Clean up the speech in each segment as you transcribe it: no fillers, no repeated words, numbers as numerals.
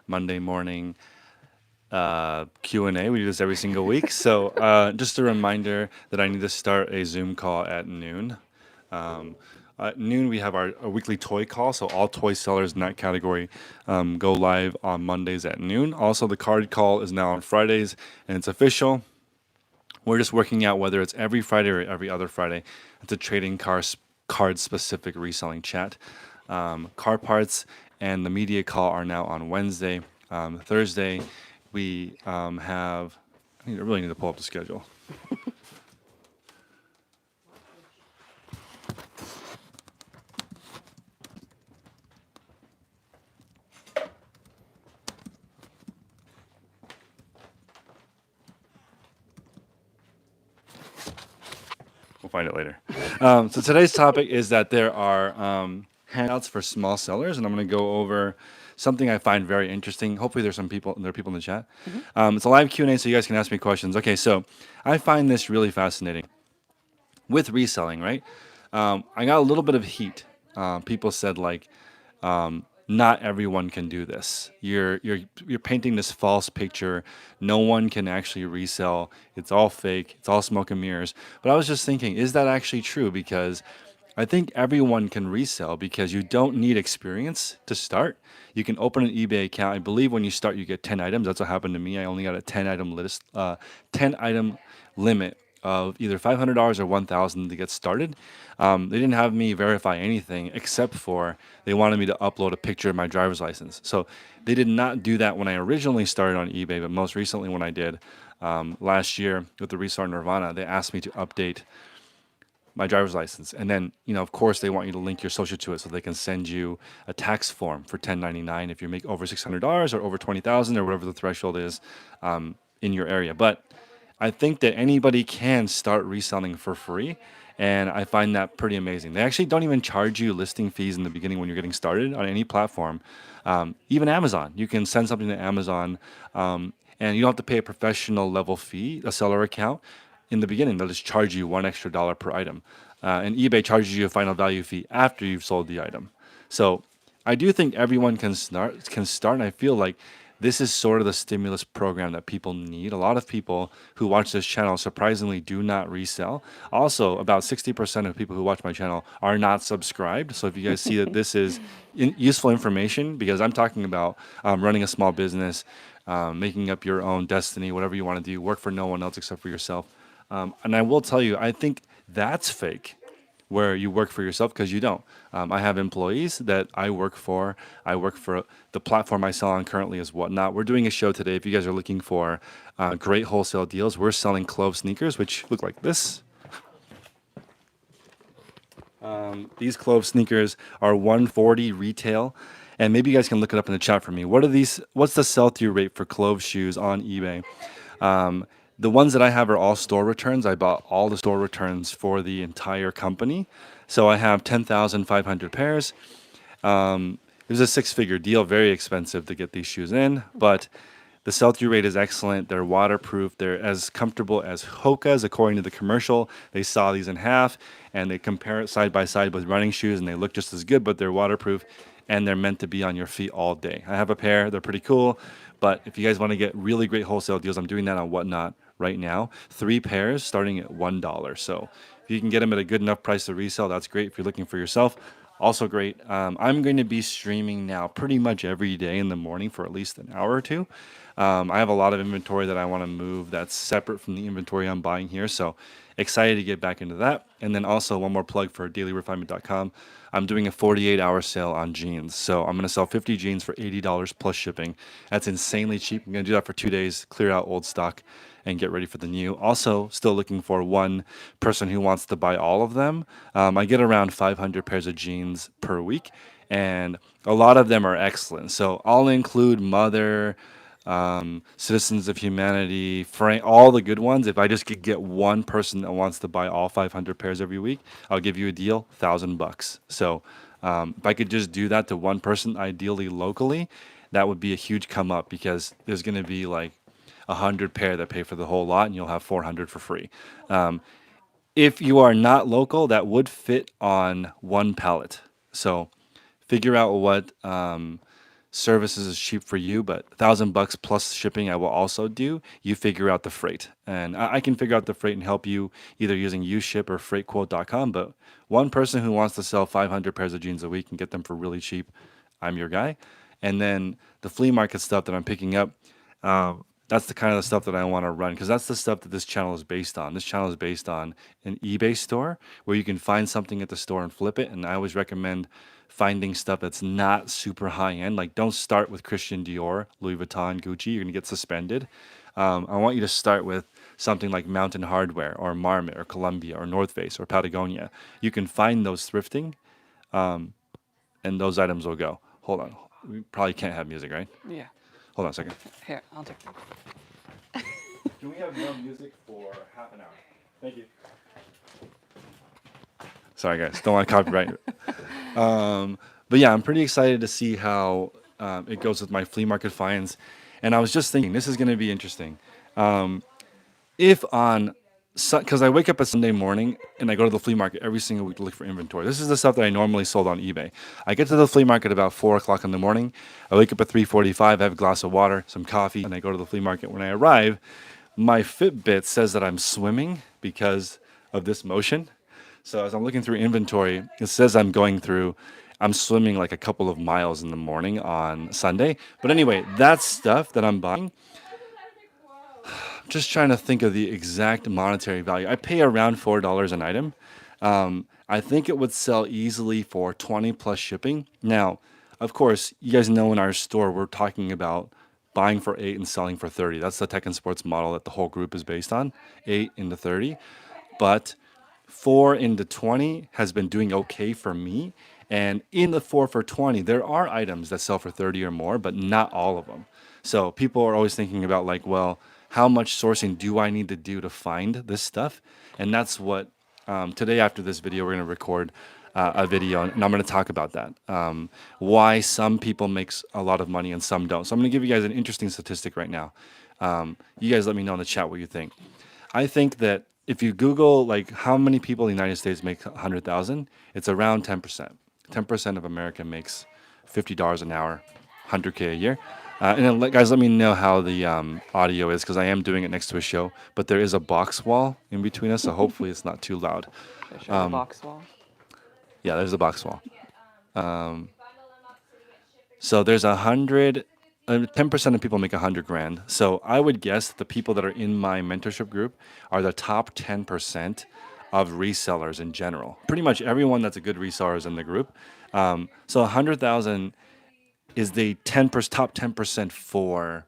Monday morning Q&A. We do this every single week. So just a reminder that I need to start a Zoom call at noon. Um, at noon, we have our weekly toy call. So all toy sellers in that category go live on Mondays at noon. Also, the card call is now on Fridays, and it's official. We're just working out whether it's every Friday or every other Friday. It's a trading card specific reselling chat. Car parts and the media call are now on Wednesday. Thursday, we have. I really need to pull up the schedule. We'll find it later. So today's topic is that there are handouts for small sellers, and I'm going to go over something I find very interesting. Hopefully, there are people in the chat. It's a live Q&A, so you guys can ask me questions. Okay, so I find this really fascinating with reselling. Right, I got a little bit of heat. People said like, not everyone can do this. You're painting this false picture. No one can actually resell. It's all fake. It's all smoke and mirrors. But I was just thinking, is that actually true? Because I think everyone can resell because you don't need experience to start. You can open an eBay account. I believe when you start, you get 10 items. That's what happened to me. I only got a 10 item list, 10 item limit of either $500 or 1,000 to get started. They didn't have me verify anything except for they wanted me to upload a picture of my driver's license. So they did not do that when I originally started on eBay, but most recently when I did last year with the Reseller Nirvana, they asked me to update my driver's license. And then, of course, they want you to link your social to it so they can send you a tax form for 1099 if you make over $600 or over 20,000 or whatever the threshold is in your area. But I think that anybody can start reselling for free. And I find that pretty amazing. They actually don't even charge you listing fees in the beginning when you're getting started on any platform. Even Amazon, you can send something to Amazon and you don't have to pay a professional level fee, a seller account. In the beginning, they'll just charge you $1 extra per item. And eBay charges you a final value fee after you've sold the item. So I do think everyone can start, and I feel like this is sort of the stimulus program that people need. A lot of people who watch this channel surprisingly do not resell. Also, about 60% of people who watch my channel are not subscribed. So if you guys see that this is useful information, because I'm talking about running a small business, making up your own destiny, whatever you want to do, work for no one else except for yourself. And I will tell you, I think that's fake where you work for yourself because you don't. I have employees that I work for. I work for the platform I sell on currently is Whatnot. We're doing a show today. If you guys are looking for great wholesale deals, we're selling Clove sneakers, which look like this. These Clove sneakers are 140 retail. And maybe you guys can look it up in the chat for me. What's the sell-through rate for Clove shoes on eBay? The ones that I have are all store returns. I bought all the store returns for the entire company. So I have 10,500 pairs. It was a six-figure deal, very expensive to get these shoes in, but the sell-through rate is excellent. They're waterproof. They're as comfortable as Hoka's, according to the commercial. They saw these in half, and they compare it side by side with running shoes, and they look just as good, but they're waterproof, and they're meant to be on your feet all day. I have a pair. They're pretty cool, but if you guys want to get really great wholesale deals, I'm doing that on Whatnot right now. 3 pairs starting at $1. So if you can get them at a good enough price to resell, that's great. If you're looking for yourself, also great. I'm going to be streaming now pretty much every day in the morning for at least an hour or two. I have a lot of inventory that I want to move that's separate from the inventory I'm buying here. So excited to get back into that. And then also one more plug for dailyrefinement.com. I'm doing a 48-hour sale on jeans. So I'm going to sell 50 jeans for $80 plus shipping. That's insanely cheap. I'm going to do that for 2 days, clear out old stock, and get ready for the new. Also, still looking for one person who wants to buy all of them. I get around 500 pairs of jeans per week, and a lot of them are excellent. So I'll include Mother, Citizens of Humanity, Frank, all the good ones. If I just could get one person that wants to buy all 500 pairs every week, I'll give you a deal, $1,000. So if I could just do that to one person, ideally locally, that would be a huge come up because there's going to be like 100 pair that pay for the whole lot, and you'll have 400 for free. If you are not local, that would fit on one pallet. So figure out what services is cheap for you, but 1,000 bucks plus shipping I will also do. You figure out the freight, and I can figure out the freight and help you either using uship or freightquote.com. But one person who wants to sell 500 pairs of jeans a week and get them for really cheap, I'm your guy. And then the flea market stuff that I'm picking up, that's the kind of the stuff that I want to run because that's the stuff that this channel is based on. This channel is based on an eBay store where you can find something at the store and flip it. And I always recommend finding stuff that's not super high end. Like, don't start with Christian Dior, Louis Vuitton, Gucci. You're going to get suspended. I want you to start with something like Mountain Hardware or Marmot or Columbia or North Face or Patagonia. You can find those thrifting and those items will go. Hold on. We probably can't have music, right? Yeah. Hold on a second. Here, I'll take it. Can we have no music for half an hour? Thank you. Sorry, guys. Don't want to copyright. But yeah, I'm pretty excited to see how it goes with my flea market finds. And I was just thinking, this is going to be interesting. If on, because I wake up a Sunday morning and I go to the flea market every single week to look for inventory. This is the stuff that I normally sold on eBay. I get to the flea market about 4 o'clock in the morning. I wake up at 3:45, I have a glass of water, some coffee, and I go to the flea market. When I arrive, my Fitbit says that I'm swimming because of this motion. So as I'm looking through inventory, it says I'm swimming like a couple of miles in the morning on Sunday. But anyway, that stuff that I'm buying, just trying to think of the exact monetary value. I pay around $4 an item. I think it would sell easily for 20 plus shipping. Now, of course, you guys know in our store, we're talking about buying for 8 and selling for 30. That's the tech and sports model that the whole group is based on, 8 into 30. But 4 into 20 has been doing okay for me. And in the 4 for 20, there are items that sell for 30 or more, but not all of them. So people are always thinking about like, well, how much sourcing do I need to do to find this stuff? And that's what today after this video, we're going to record a video and I'm going to talk about that. Why some people make a lot of money and some don't. So I'm going to give you guys an interesting statistic right now. You guys let me know in the chat what you think. I think that if you Google like how many people in the United States make 100,000, it's around 10%. 10% of America makes $50 an hour, 100K a year. And then, guys, let me know how the audio is because I am doing it next to a show, but there is a box wall in between us, so hopefully it's not too loud. Show the box wall. Yeah, there's a box wall. So there's 10% of people make 100 grand. So I would guess that the people that are in my mentorship group are the top 10% of resellers in general. Pretty much everyone that's a good reseller is in the group. So 100,000 is the top 10% for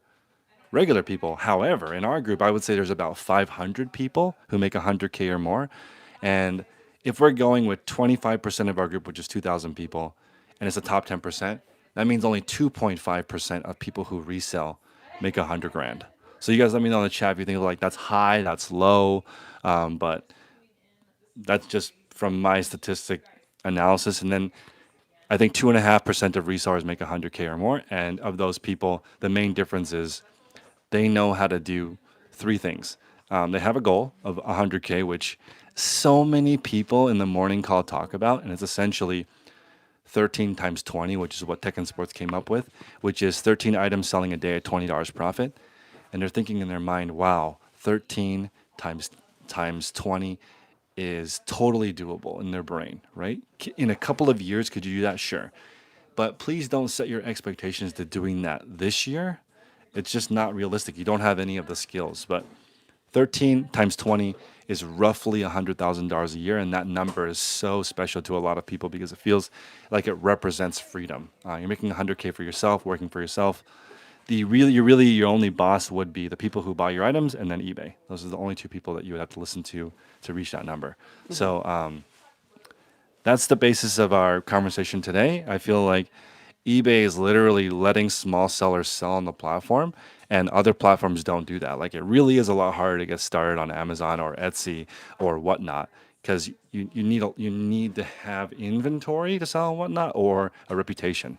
regular people. However, in our group, I would say there's about 500 people who make 100K or more. And if we're going with 25% of our group, which is 2,000 people, and it's the top 10%, that means only 2.5% of people who resell make 100 grand. So you guys let me know in the chat if you think like that's high, that's low, but that's just from my statistic analysis. And then I think 2.5% of resellers make 100K or more. And of those people, the main difference is they know how to do 3 things. They have a goal of 100K, which so many people in the morning call talk about. And it's essentially 13 times 20, which is what Tech and Sports came up with, which is 13 items selling a day at $20 profit. And they're thinking in their mind, wow, 13 times 20 is totally doable in their brain, right? In a couple of years, could you do that? Sure. But please don't set your expectations to doing that this year. It's just not realistic. You don't have any of the skills. But 13 times 20 is roughly $100,000 a year. And that number is so special to a lot of people because it feels like it represents freedom. You're making 100K for yourself, working for yourself. Your only boss would be the people who buy your items and then eBay. Those are the only 2 people that you would have to listen to reach that number. Mm-hmm. So that's the basis of our conversation today. I feel like eBay is literally letting small sellers sell on the platform, and other platforms don't do that. Like it really is a lot harder to get started on Amazon or Etsy or whatnot because you need to have inventory to sell and whatnot or a reputation.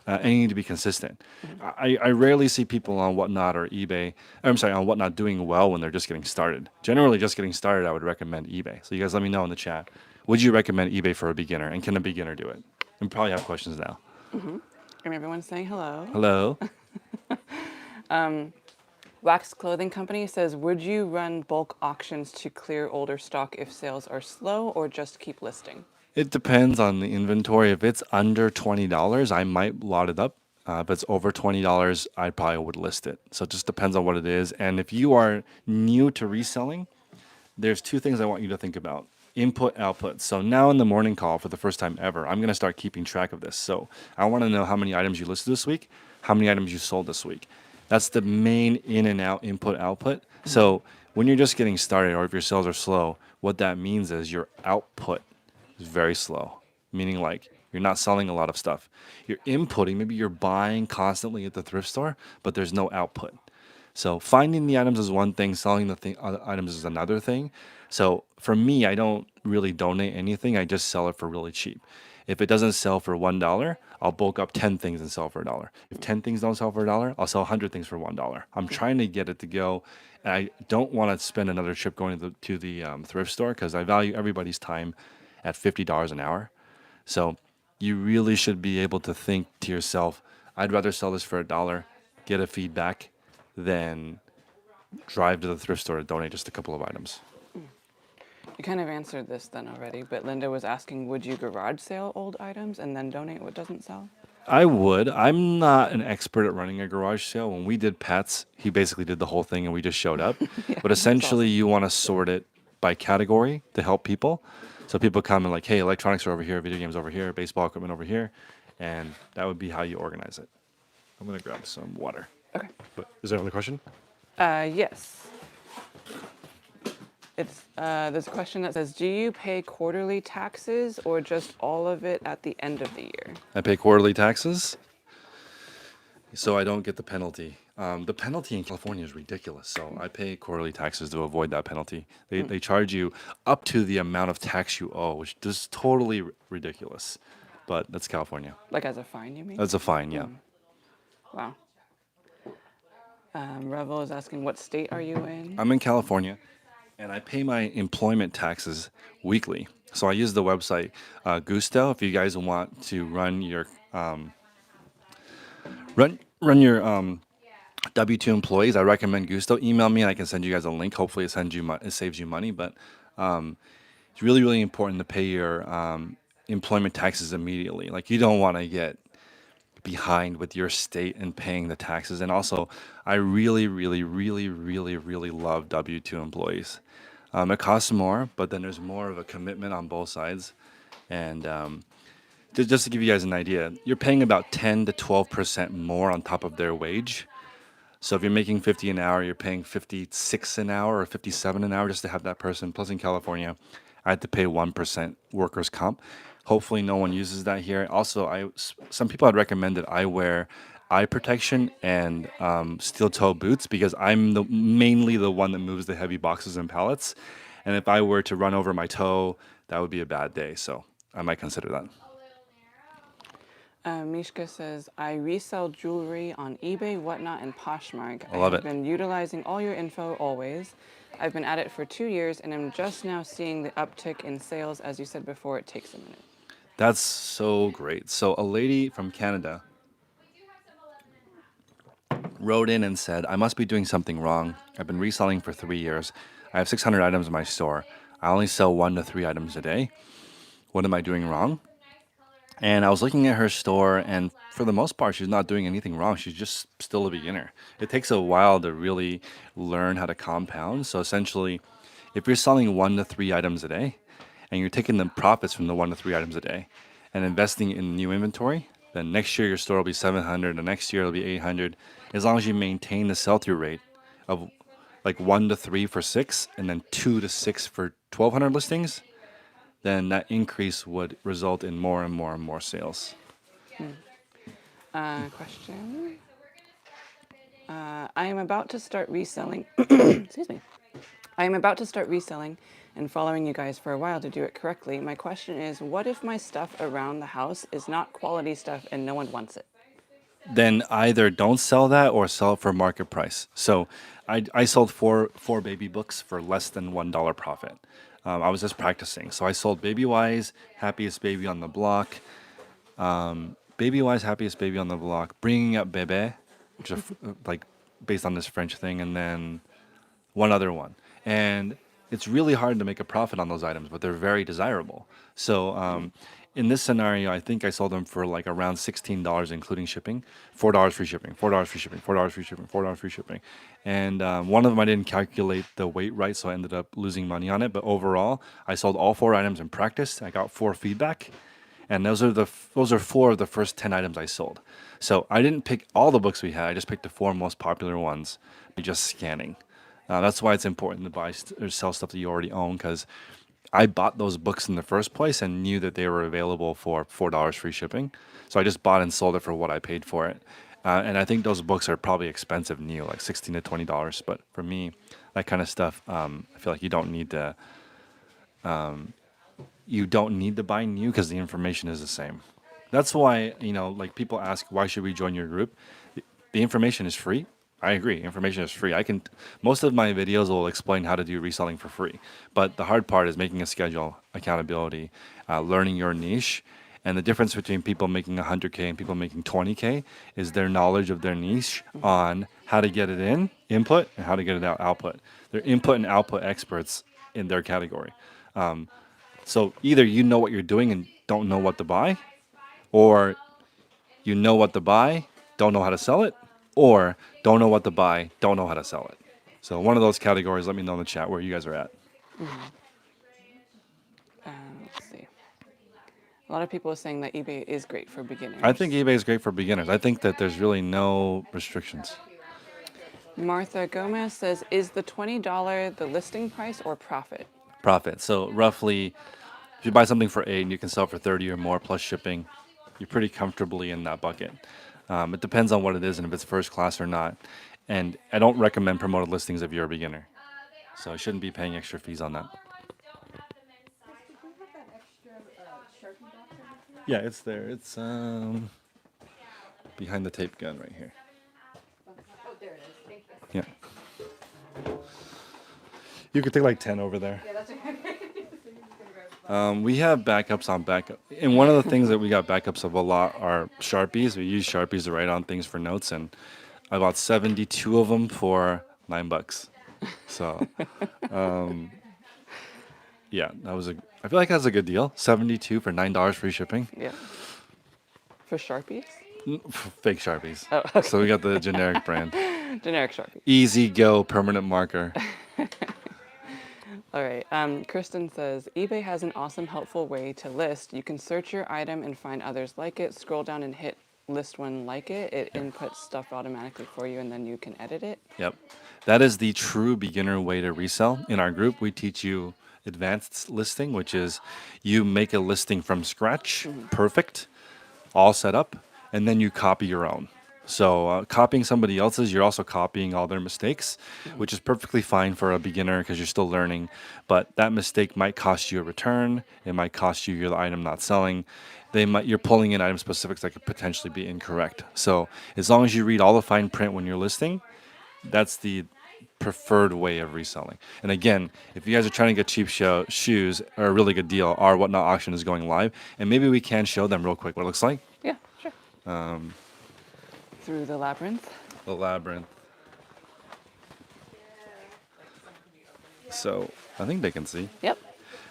And you need to be consistent. I rarely see people on Whatnot or eBay. On Whatnot doing well when they're just getting started. Generally, just getting started, I would recommend eBay. So you guys let me know in the chat. Would you recommend eBay for a beginner? And can a beginner do it? And probably have questions now. Mm-hmm. Everyone's saying hello. Hello. Wax Clothing Company says, would you run bulk auctions to clear older stock if sales are slow or just keep listing? It depends on the inventory. If it's under $20, I might lot it up. If it's over $20, I probably would list it. So it just depends on what it is. And if you are new to reselling, there's two things I want you to think about: input, output. So now in the morning call, for the first time ever, I'm going to start keeping track of this. So I want to know how many items you listed this week, how many items you sold this week. That's the main in and out, input, output. So when you're just getting started, or if your sales are slow, what that means is your output is very slow, meaning like you're not selling a lot of stuff. You're inputting, maybe you're buying constantly at the thrift store, but there's no output. So finding the items is one thing, selling the other items is another thing. So for me, I don't really donate anything. I just sell it for really cheap. If it doesn't sell for $1, I'll bulk up 10 things and sell for $1. If 10 things don't sell for $1, I'll sell 100 things for $1. I'm trying to get it to go. And I don't want to spend another trip going to the thrift store because I value everybody's time at $50 an hour. So you really should be able to think to yourself, I'd rather sell this for $1, get a feedback, than drive to the thrift store to donate just a couple of items. You kind of answered this then already, but Linda was asking, would you garage sale old items and then donate what doesn't sell? I would. I'm not an expert at running a garage sale. When we did pets, he basically did the whole thing and we just showed up. Yeah, But that's essentially, awesome. you want to sort it by category to help people. So people come and like, hey, electronics are over here, video games over here, baseball equipment over here. And that would be how you organize it. I'm going to grab some water. Okay. But is there another question? Yes. There's a question that says, do you pay quarterly taxes or just all of it at the end of the year? I pay quarterly taxes, so I don't get the penalty. The penalty in California is ridiculous, so I pay quarterly taxes to avoid that penalty. They charge you up to the amount of tax you owe, which is totally ridiculous. But that's California. Like as a fine, you mean? That's a fine, yeah. Wow. Revel is asking, what state are you in? I'm in California, and I pay my employment taxes weekly. So I use the website Gusto. If you guys want to run your run your W-2 employees, I recommend Gusto. Email me and I can send you guys a link. Hopefully it it saves you money, but it's really, really important to pay your employment taxes immediately. Like you don't want to get behind with your state and paying the taxes. And also, I really, really, really, really, really love W-2 employees. It costs more, but then there's more of a commitment on both sides. And just to give you guys an idea, you're paying about 10 to 12% more on top of their wage. So if you're making 50 an hour, you're paying 56 an hour or 57 an hour just to have that person. Plus in California, I had to pay 1% workers' comp. Hopefully no one uses that here. Also, some people had recommended I wear eye protection and steel toe boots because I'm mainly the one that moves the heavy boxes and pallets. And if I were to run over my toe, that would be a bad day. So I might consider that. Mishka says, I resell jewelry on eBay, whatnot, and Poshmark. I love have it. been utilizing all your info always. I've been at it for 2 years, and I'm just now seeing the uptick in sales. As you said before, it takes a minute. That's so great. So a lady from Canada wrote in and said, I must be doing something wrong. I've been reselling for 3 years. I have 600 items in my store. I only sell 1 to 3 items a day. What am I doing wrong? And I was looking at her store, and for the most part, she's not doing anything wrong. She's just still a beginner. It takes a while to really learn how to compound. So essentially, if you're selling 1 to 3 items a day, and you're taking the profits from the 1 to 3 items a day and investing in new inventory, then next year your store will be 700, the next year it'll be 800. As long as you maintain the sell-through rate of like 1 to 3 for 6, and then 2 to 6 for 1,200 listings, then that increase would result in more and more and more sales. Question. I am about to start reselling. Excuse me. I am about to start reselling and following you guys for a while to do it correctly. My question is, what if my stuff around the house is not quality stuff and no one wants it? Then either don't sell that or sell it for market price. So I sold four baby books for less than $1 profit. I was just practicing. So I sold Baby Wise, Happiest Baby on the Block, Baby Wise, happiest baby on the block, bringing up bebe, which is like based on this French thing, and then one other one. And it's really hard to make a profit on those items, but they're very desirable. So in this scenario, I think I sold them for like around $16, including shipping, $4 free shipping, $4 free shipping, $4 free shipping, $4 free shipping. And one of them I didn't calculate the weight right, so I ended up losing money on it. But overall, I sold all 4 items in practice. I got 4 feedback, and those are 4 of the first 10 items I sold. So I didn't pick all the books we had. I just picked the 4 most popular ones by just scanning. That's why it's important to buy or sell stuff that you already own, because I bought those books in the first place and knew that they were available for $4 free shipping. So I just bought and sold it for what I paid for it. And I think those books are probably expensive new, like $16 to $20. But for me, that kind of stuff, I feel like you don't need to buy new because the information is the same. That's why, like people ask, why should we join your group? The information is free. I agree. Information is free. Most of my videos will explain how to do reselling for free. But the hard part is making a schedule, accountability, learning your niche. And the difference between people making 100K and people making 20K is their knowledge of their niche on how to get it in, input, and how to get it out, output. They're input and output experts in their category. So either you know what you're doing and don't know what to buy, or you know what to buy, don't know how to sell it, or don't know what to buy, don't know how to sell it. So one of those categories, let me know in the chat where you guys are at. Let's see. A lot of people are saying that eBay is great for beginners. I think eBay is great for beginners. I think that there's really no restrictions. Martha Gomez says, is the $20 the listing price or profit? Profit. So roughly, if you buy something for 8 and you can sell for 30 or more plus shipping, you're pretty comfortably in that bucket. It depends on what it is and if it's first class or not. And I don't recommend promoted listings if you're a beginner. So I shouldn't be paying extra fees on that. Yeah, it's there. It's behind the tape gun right here. Oh, there it is. Thank you. Yeah. You could take like 10 over there. Yeah, that's okay. We have backups on backup. And one of the things that we got backups of a lot are Sharpies. We use Sharpies to write on things for notes, and I bought 72 of them for $9. So, yeah, I feel like that's a good deal. 72 for $9 free shipping. Yeah. For Sharpies? Fake Sharpies. Oh, okay. So we got the generic brand. Generic Sharpies. Easy Go permanent marker. All right. Kristen says, eBay has an awesome, helpful way to list. You can search your item and find others like it. Scroll down and hit list one like it. It inputs stuff automatically for you, and then you can edit it. Yep. That is the true beginner way to resell. In our group, we teach you advanced listing, which is you make a listing from scratch, perfect, all set up, and then you copy your own. So copying somebody else's, you're also copying all their mistakes, which is perfectly fine for a beginner because you're still learning. But that mistake might cost you a return. It might cost you your item not selling. You're pulling in item specifics that could potentially be incorrect. So as long as you read all the fine print when you're listing, that's the preferred way of reselling. And again, if you guys are trying to get cheap shoes or a really good deal, our Whatnot auction is going live, and maybe we can show them real quick what it looks like. Yeah, sure. Through the labyrinth. The labyrinth. So I think they can see. Yep.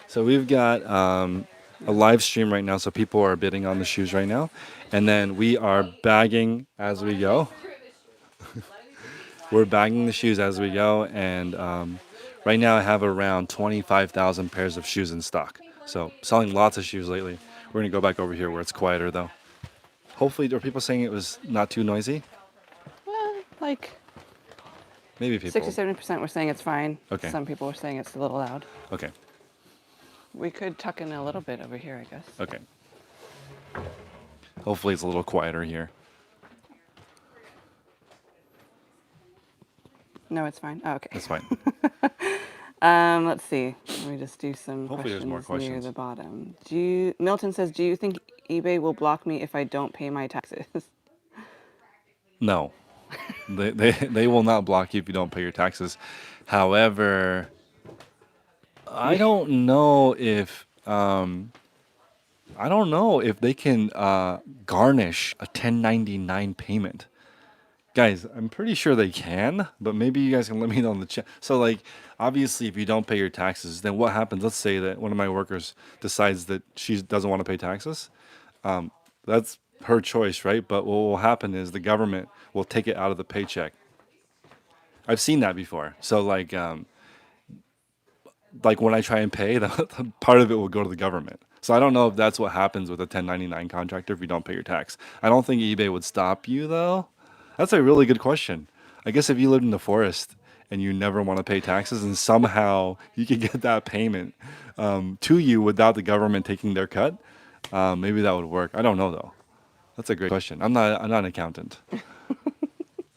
So we've got a live stream right now, so people are bidding on the shoes right now, and then we are bagging as we go. We're bagging the shoes as we go, and right now I have around 25,000 pairs of shoes in stock. So selling lots of shoes lately. We're gonna go back over here where it's quieter though. Hopefully, are people saying it was not too noisy? Well, like Maybe people. 60-70% were saying it's fine. Okay. Some people were saying it's a little loud. Okay. We could tuck in a little bit over here, I guess. Okay. Hopefully it's a little quieter here. No, it's fine. Oh, okay. That's fine. Let's see. Let me just do some Hopefully there's more near questions. the bottom. Milton says, do you think eBay will block me if I don't pay my taxes? No. They will not block you if you don't pay your taxes. However, I don't know if I don't know if they can garnish a 1099 payment. Guys, I'm pretty sure they can, but maybe you guys can let me know in the chat. So, like, obviously, if you don't pay your taxes, then what happens? Let's say that one of my workers decides that she doesn't want to pay taxes. That's her choice, right? But what will happen is the government will take it out of the paycheck. I've seen that before. So, like when I try and pay, the part of it will go to the government. So I don't know if that's what happens with a 1099 contractor if you don't pay your tax. I don't think eBay would stop you though. That's a really good question. I guess if you lived in the forest and you never want to pay taxes and somehow you could get that payment to you without the government taking their cut, maybe that would work. I don't know though. That's a great question. I'm not an accountant.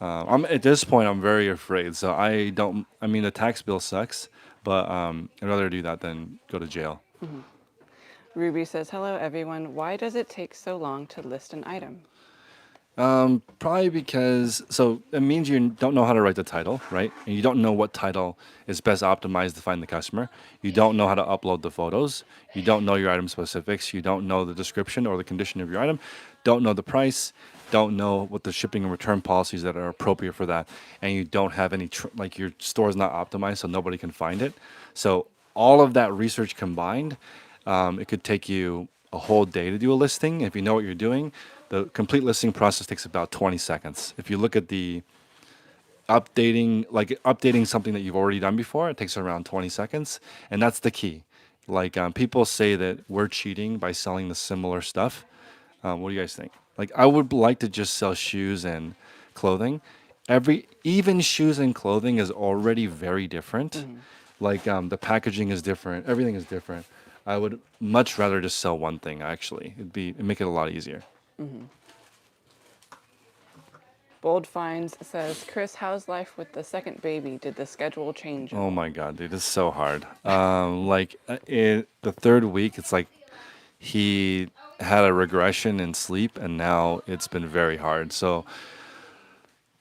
I'm at this point. I'm very afraid. So I don't. I mean, the tax bill sucks, but I'd rather do that than go to jail. Ruby says, hello everyone. Why does it take so long to list an item? Probably because so it means you don't know how to write the title, right? And you don't know what title is best optimized to find the customer. You don't know how to upload the photos. You don't know your item specifics. You don't know the description or the condition of your item. Don't know the price. Don't know what the shipping and return policies that are appropriate for that. And you don't have any like your store is not optimized, so nobody can find it. So all of that research combined, it could take you a whole day to do a listing. If you know what you're doing, the complete listing process takes about 20 seconds. If you look at the updating something that you've already done before, it takes around 20 seconds. And that's the key. Like people say that we're cheating by selling the similar stuff. What do you guys think? Like I would like to just sell shoes and clothing. Even shoes and clothing is already very different. Like the packaging is different. Everything is different. I would much rather just sell one thing. Actually, it'd make it a lot easier. Bold Finds says, Chris, how's life with the second baby? Did the schedule change at Oh all? my God, dude, it's so hard. In the third week, it's like he had a regression in sleep, and now it's been very hard. So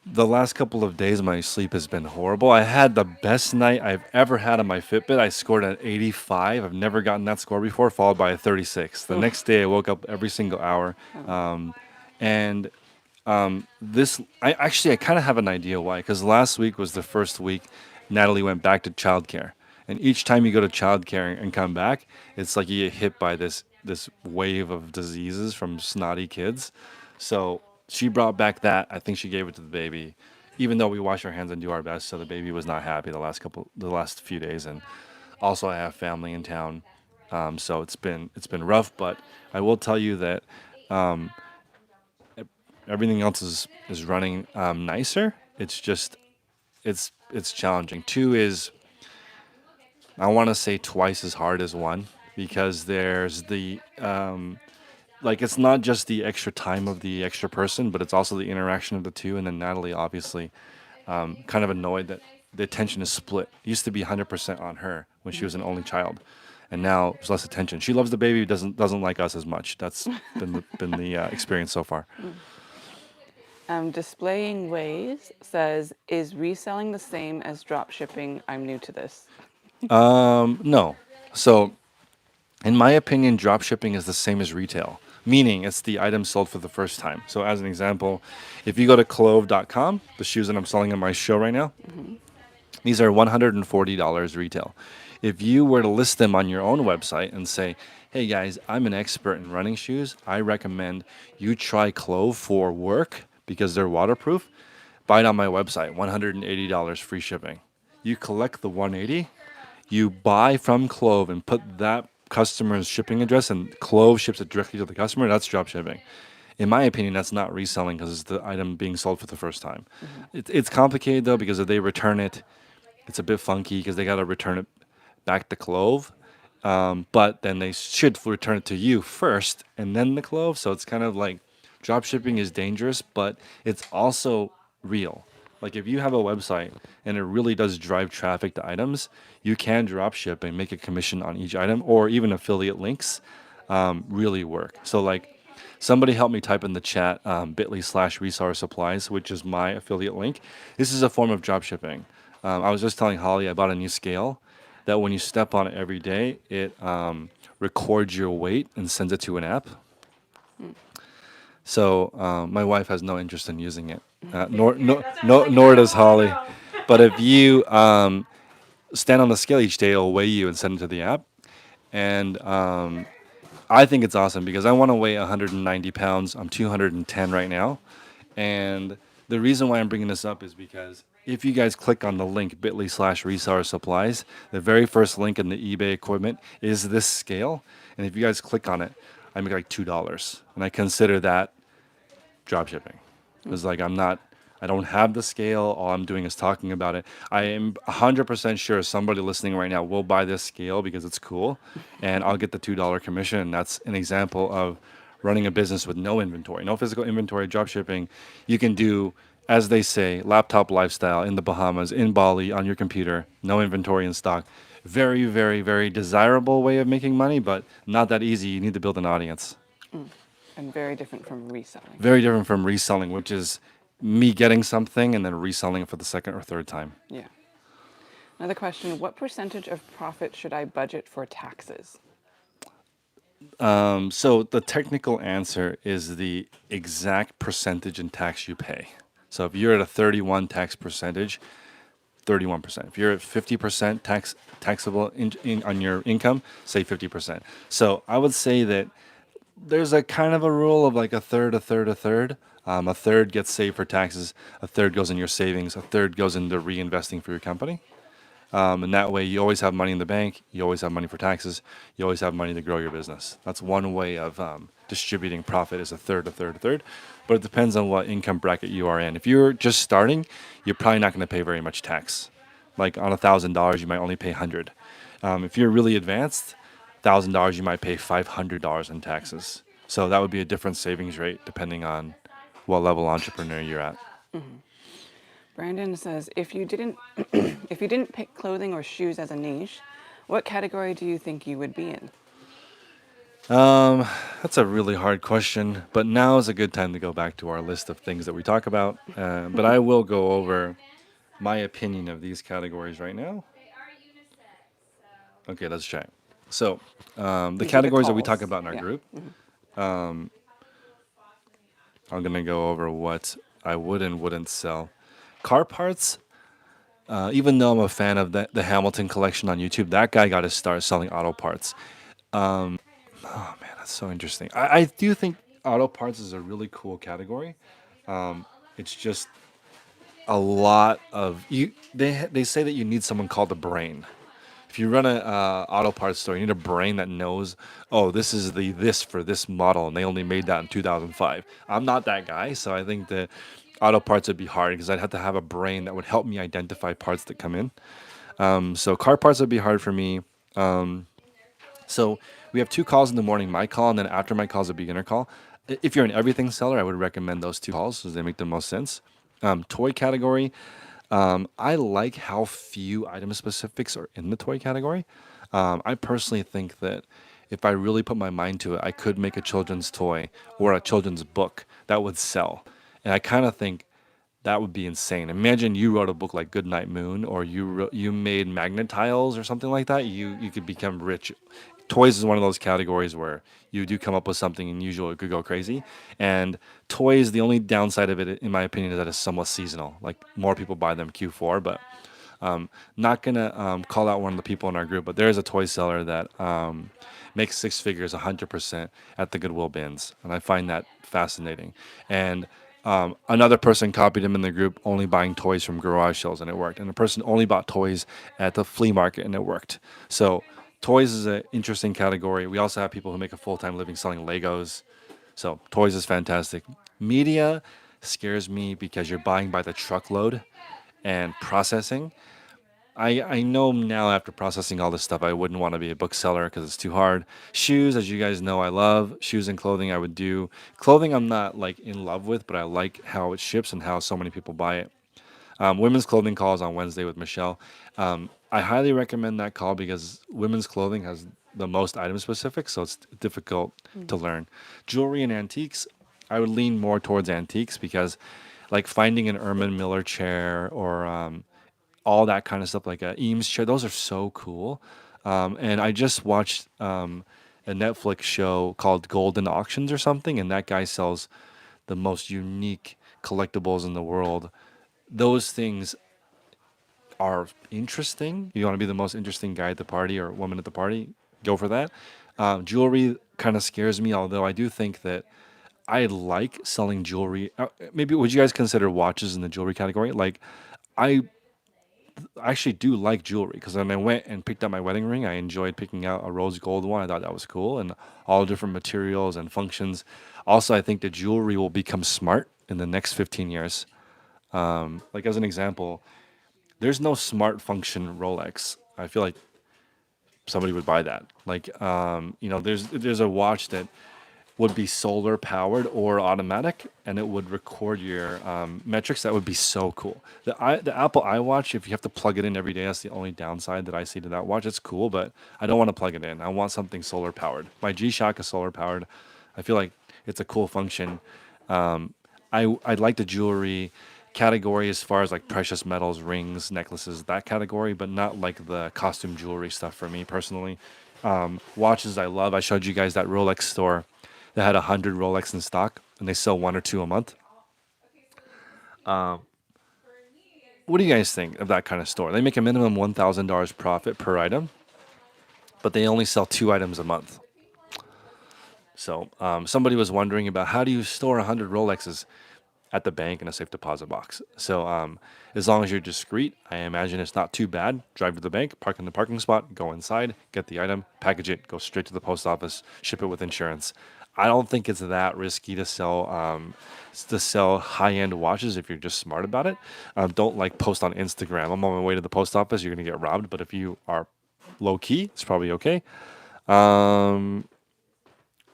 the last couple of days, my sleep has been horrible. I had the best night I've ever had on my Fitbit. I scored an 85. I've never gotten that score before, followed by a 36. The next day, I woke up every single hour, and I kind of have an idea why. Because last week was the first week Natalie went back to childcare, and each time you go to childcare and come back, it's like you get hit by this wave of diseases from snotty kids. So she brought back that. I think she gave it to the baby, even though we wash our hands and do our best. So the baby was not happy the last few days, and also I have family in town, so it's been rough. But I will tell you that everything else is running nicer. It's just it's challenging. Two is I want to say twice as hard as one because there's the like it's not just the extra time of the extra person, but it's also the interaction of the two. And then Natalie obviously kind of annoyed that the attention is split. It used to be 100% on her when she was an only child, and now there's less attention. She loves the baby, doesn't like us as much. That's been the experience so far. Displaying Ways says, is reselling the same as drop shipping? I'm new to this. No. So, in my opinion, drop shipping is the same as retail, meaning it's the item sold for the first time. So, as an example, if you go to clove.com, the shoes that I'm selling in my show right now, these are $140 retail. If you were to list them on your own website and say, hey guys, I'm an expert in running shoes, I recommend you try Clove for work because they're waterproof. Buy it on my website, $180 free shipping. You collect the 180, you buy from Clove and put that customer's shipping address, and Clove ships it directly to the customer. That's drop shipping. In my opinion, that's not reselling because it's the item being sold for the first time. It's complicated though because if they return it, it's a bit funky because they got to return it back to Clove. But then they should return it to you first and then the Clove. So it's kind of like drop shipping is dangerous, but it's also real. Like if you have a website and it really does drive traffic to items, you can drop ship and make a commission on each item, or even affiliate links really work. So like somebody help me type in the chat bit.ly/reseller supplies, which is my affiliate link. This is a form of drop shipping. I was just telling Holly I bought a new scale that when you step on it every day, it records your weight and sends it to an app. So my wife has no interest in using it, nor does Holly. But if you stand on the scale each day, it'll weigh you and send it to the app. And I think it's awesome because I want to weigh 190 pounds. I'm 210 right now. And the reason why I'm bringing this up is because if you guys click on the link bit.ly/reseller supplies, the very first link in the eBay equipment is this scale. And if you guys click on it, I make like $2. And I consider that drop shipping. It's like I don't have the scale. All I'm doing is talking about it. I am 100% sure somebody listening right now will buy this scale because it's cool, and I'll get the $2 commission. And that's an example of running a business with no inventory, no physical inventory, drop shipping. You can do, as they say, laptop lifestyle in the Bahamas, in Bali, on your computer, no inventory in stock. Very, very, very desirable way of making money, but not that easy. You need to build an audience. And very different from reselling. Very different from reselling, which is me getting something and then reselling it for the second or third time. Yeah. Another question, what percentage of profit should I budget for taxes? So the technical answer is the exact percentage in tax you pay. So if you're at a 31 tax percentage, 31%. If you're at 50% taxable on your income, say 50%. So I would say that there's a kind of a rule of like a third, a third, a third. A third gets saved for taxes, a third goes in your savings, a third goes into reinvesting for your company. And that way you always have money in the bank, you always have money for taxes, you always have money to grow your business. That's one way of distributing profit is a third, a third, a third. But it depends on what income bracket you are in. If you're just starting, you're probably not going to pay very much tax. Like on $1,000, you might only pay 100. If you're really advanced, $1,000 you might pay $500 in taxes. So that would be a different savings rate depending on what level entrepreneur you're at. Brandon says, if you didn't if you didn't pick clothing or shoes as a niche, what category do you think you would be in? That's a really hard question, but now is a good time to go back to our list of things that we talk about. But I will go over my opinion of these categories right now. Okay, let's try. So, the These are the categories that we talk calls. about in our Yeah. group, I'm going to go over what I would and wouldn't sell. Car parts, even though I'm a fan of the Hamilton collection on YouTube, that guy got to start selling auto parts. Oh man, that's so interesting. I do think auto parts is a really cool category. It's just a lot of you. They say that you need someone called the brain. If you run a auto parts store, you need a brain that knows, oh, this is this for this model, and they only made that in 2005. I'm not that guy, so I think that auto parts would be hard because I'd have to have a brain that would help me identify parts that come in. So car parts would be hard for me. So we have two calls in the morning, my call, and then after my call is a beginner call. If you're an everything seller, I would recommend those two calls because they make the most sense. Toy category, I like how few item specifics are in the toy category. I personally think that if I really put my mind to it, I could make a children's toy or a children's book that would sell. And I kind of think that would be insane. Imagine you wrote a book like Goodnight Moon, or you made magnet tiles or something like that. You could become rich. Toys is one of those categories where you do come up with something and usually it could go crazy. And toys, the only downside of it, in my opinion, is that it's somewhat seasonal. Like more people buy them Q4, but not gonna call out one of the people in our group, but there is a toy seller that makes six figures 100% at the Goodwill bins, and I find that fascinating. And another person copied him in the group, only buying toys from garage sales, and it worked. And a person only bought toys at the flea market, and it worked. So toys is an interesting category. We also have people who make a full-time living selling Legos. So toys is fantastic. Media scares me because you're buying by the truckload and processing. I know now after processing all this stuff, I wouldn't want to be a bookseller because it's too hard. Shoes, as you guys know, I love shoes and clothing. I would do clothing. I'm not like in love with, but I like how it ships and how so many people buy it. Women's clothing calls on Wednesday with Michelle. I highly recommend that call because women's clothing has the most item specific, so it's difficult to learn. Jewelry and antiques, I would lean more towards antiques because, like finding an Erman Miller chair or all that kind of stuff, like a Eames chair. Those are so cool. And I just watched a Netflix show called Golden Auctions or something, and that guy sells the most unique collectibles in the world. Those things are interesting. You want to be the most interesting guy at the party or woman at the party, go for that. Jewelry kind of scares me, although I do think that I like selling jewelry. Maybe would you guys consider watches in the jewelry category? Like, I actually do like jewelry because when I went and picked up my wedding ring, I enjoyed picking out a rose gold one. I thought that was cool and all different materials and functions. Also, I think the jewelry will become smart in the next 15 years. Like, as an example, there's no smart function Rolex. I feel like somebody would buy that. Like, there's a watch that would be solar powered or automatic, and it would record your metrics. That would be so cool. The Apple iWatch, if you have to plug it in every day, that's the only downside that I see to that watch. It's cool, but I don't want to plug it in. I want something solar powered. My G-Shock is solar powered. I feel like it's a cool function. I like the jewelry category as far as like precious metals, rings, necklaces, that category, but not like the costume jewelry stuff for me personally. Watches I love. I showed you guys that Rolex store that had 100 Rolex in stock, and they sell one or two a month. What do you guys think of that kind of store? They make a minimum $1,000 profit per item, but they only sell two items a month. So somebody was wondering about how do you store 100 Rolexes at the bank in a safe deposit box. So as long as you're discreet, I imagine it's not too bad. Drive to the bank, park in the parking spot, go inside, get the item, package it, go straight to the post office, ship it with insurance. I don't think it's that risky to sell high-end watches if you're just smart about it. Don't like post on Instagram. I'm on my way to the post office. You're gonna get robbed. But if you are low key, it's probably okay. Um,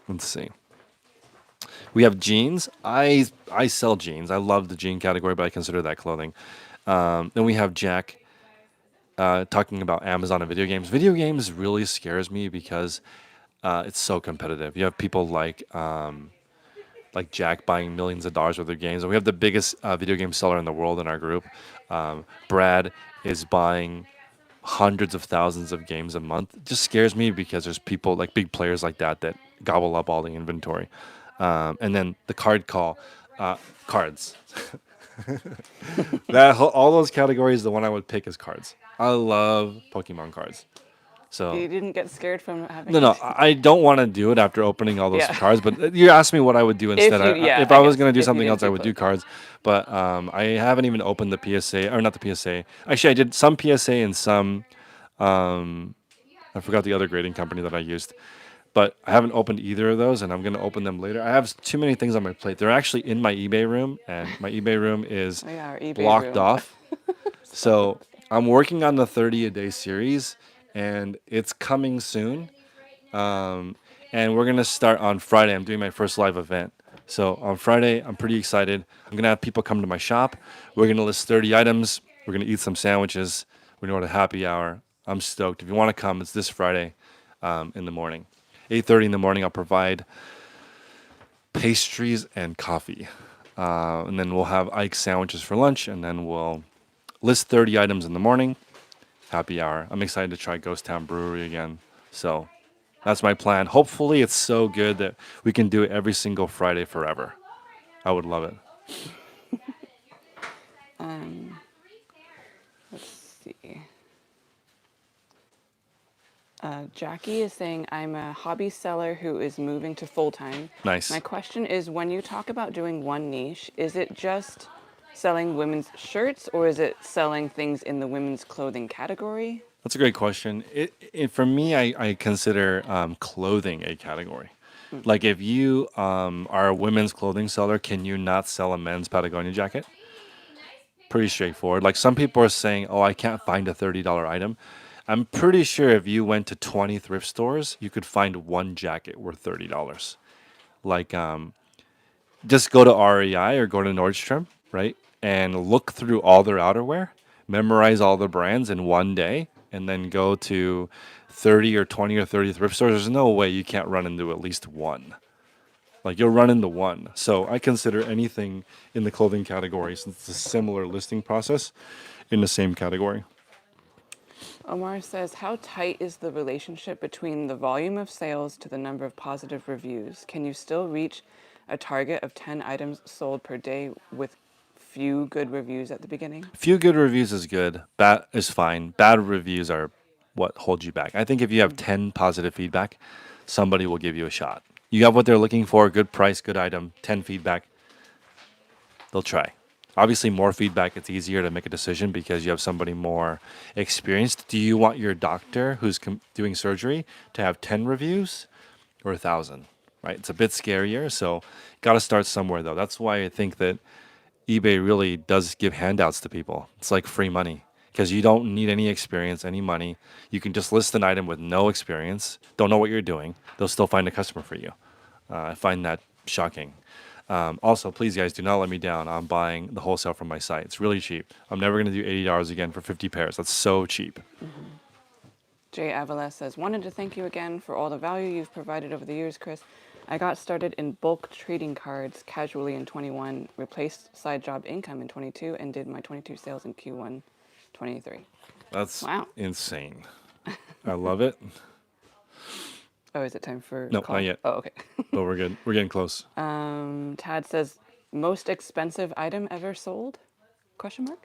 let's see. We have jeans. I sell jeans. I love the jean category, but I consider that clothing. Then we have Jack talking about Amazon and video games. Video games really scares me because it's so competitive. You have people like Jack buying millions of dollars worth of games, and we have the biggest video game seller in the world in our group. Brad is buying hundreds of thousands of games a month. It just scares me because there's people like big players like that gobble up all the inventory. And then the cards. All those categories, the one I would pick is cards. I love Pokemon cards. So You didn't get scared from having no, I don't want to do it after opening all those Yeah. cards. But you asked me what I would do instead. If I was guess going to do if you something didn't else, I do would do Pokemon. cards. But I haven't even opened the PSA, or not the PSA. Actually, I did some PSA and some. I forgot the other grading company that I used. But I haven't opened either of those, and I'm going to open them later. I have too many things on my plate. They're actually in my eBay room, and my eBay room is Oh yeah, our eBay blocked room. off. So I'm working on the 30 a day series, and it's coming soon. And we're gonna start on Friday. I'm doing my first live event. So on Friday, I'm pretty excited. I'm gonna have people come to my shop. We're gonna list 30 items. We're gonna eat some sandwiches. We're gonna go to happy hour. I'm stoked. If you want to come, it's this Friday in the morning. 8:30 in the morning. I'll provide pastries and coffee, and then we'll have Ike sandwiches for lunch, and then we'll list 30 items in the morning. Happy hour. I'm excited to try Ghost Town Brewery again. So that's my plan. Hopefully, it's so good that we can do it every single Friday forever. I would love it. Let's see. Jackie is saying, I'm a hobby seller who is moving to full time. Nice. My question is, when you talk about doing one niche, is it just selling women's shirts or is it selling things in the women's clothing category? That's a great question. For me, I consider clothing a category. Like if you are a women's clothing seller, can you not sell a men's Patagonia jacket? Pretty straightforward. Like some people are saying, oh, I can't find a $30 item. I'm pretty sure if you went to 20 thrift stores, you could find one jacket worth $30. Like just go to REI or go to Nordstrom, right? And look through all their outerwear, memorize all the brands in one day, and then go to 30 or 20 or 30 thrift stores. There's no way you can't run into at least one. Like you'll run into one. So I consider anything in the clothing category, since it's a similar listing process, in the same category. Omar says, how tight is the relationship between the volume of sales to the number of positive reviews? Can you still reach a target of 10 items sold per day with few good reviews at the beginning? Few good reviews is good. Bad is fine. Bad reviews are what hold you back. I think if you have 10 positive feedback, somebody will give you a shot. You have what they're looking for, good price, good item, 10 feedback, they'll try. Obviously, more feedback, it's easier to make a decision because you have somebody more experienced. Do you want your doctor who's doing surgery to have 10 reviews or 1,000? Right? It's a bit scarier. So, got to start somewhere, though. That's why I think that eBay really does give handouts to people. It's like free money because you don't need any experience, any money. You can just list an item with no experience, don't know what you're doing. They'll still find a customer for you. I find that shocking. Also, please, guys, do not let me down on buying the wholesale from my site. It's really cheap. I'm never going to do $80 again for 50 pairs. That's so cheap. Jay Avila says, wanted to thank you again for all the value you've provided over the years, Chris. I got started in bulk trading cards casually in 21, replaced side job income in 22, and did my 22 sales in Q1 23. That's Wow. insane. I love it. Oh, is it time for No, call? not yet. Oh, okay. But we're good. We're getting close. Tad says, most expensive item ever sold? Question mark?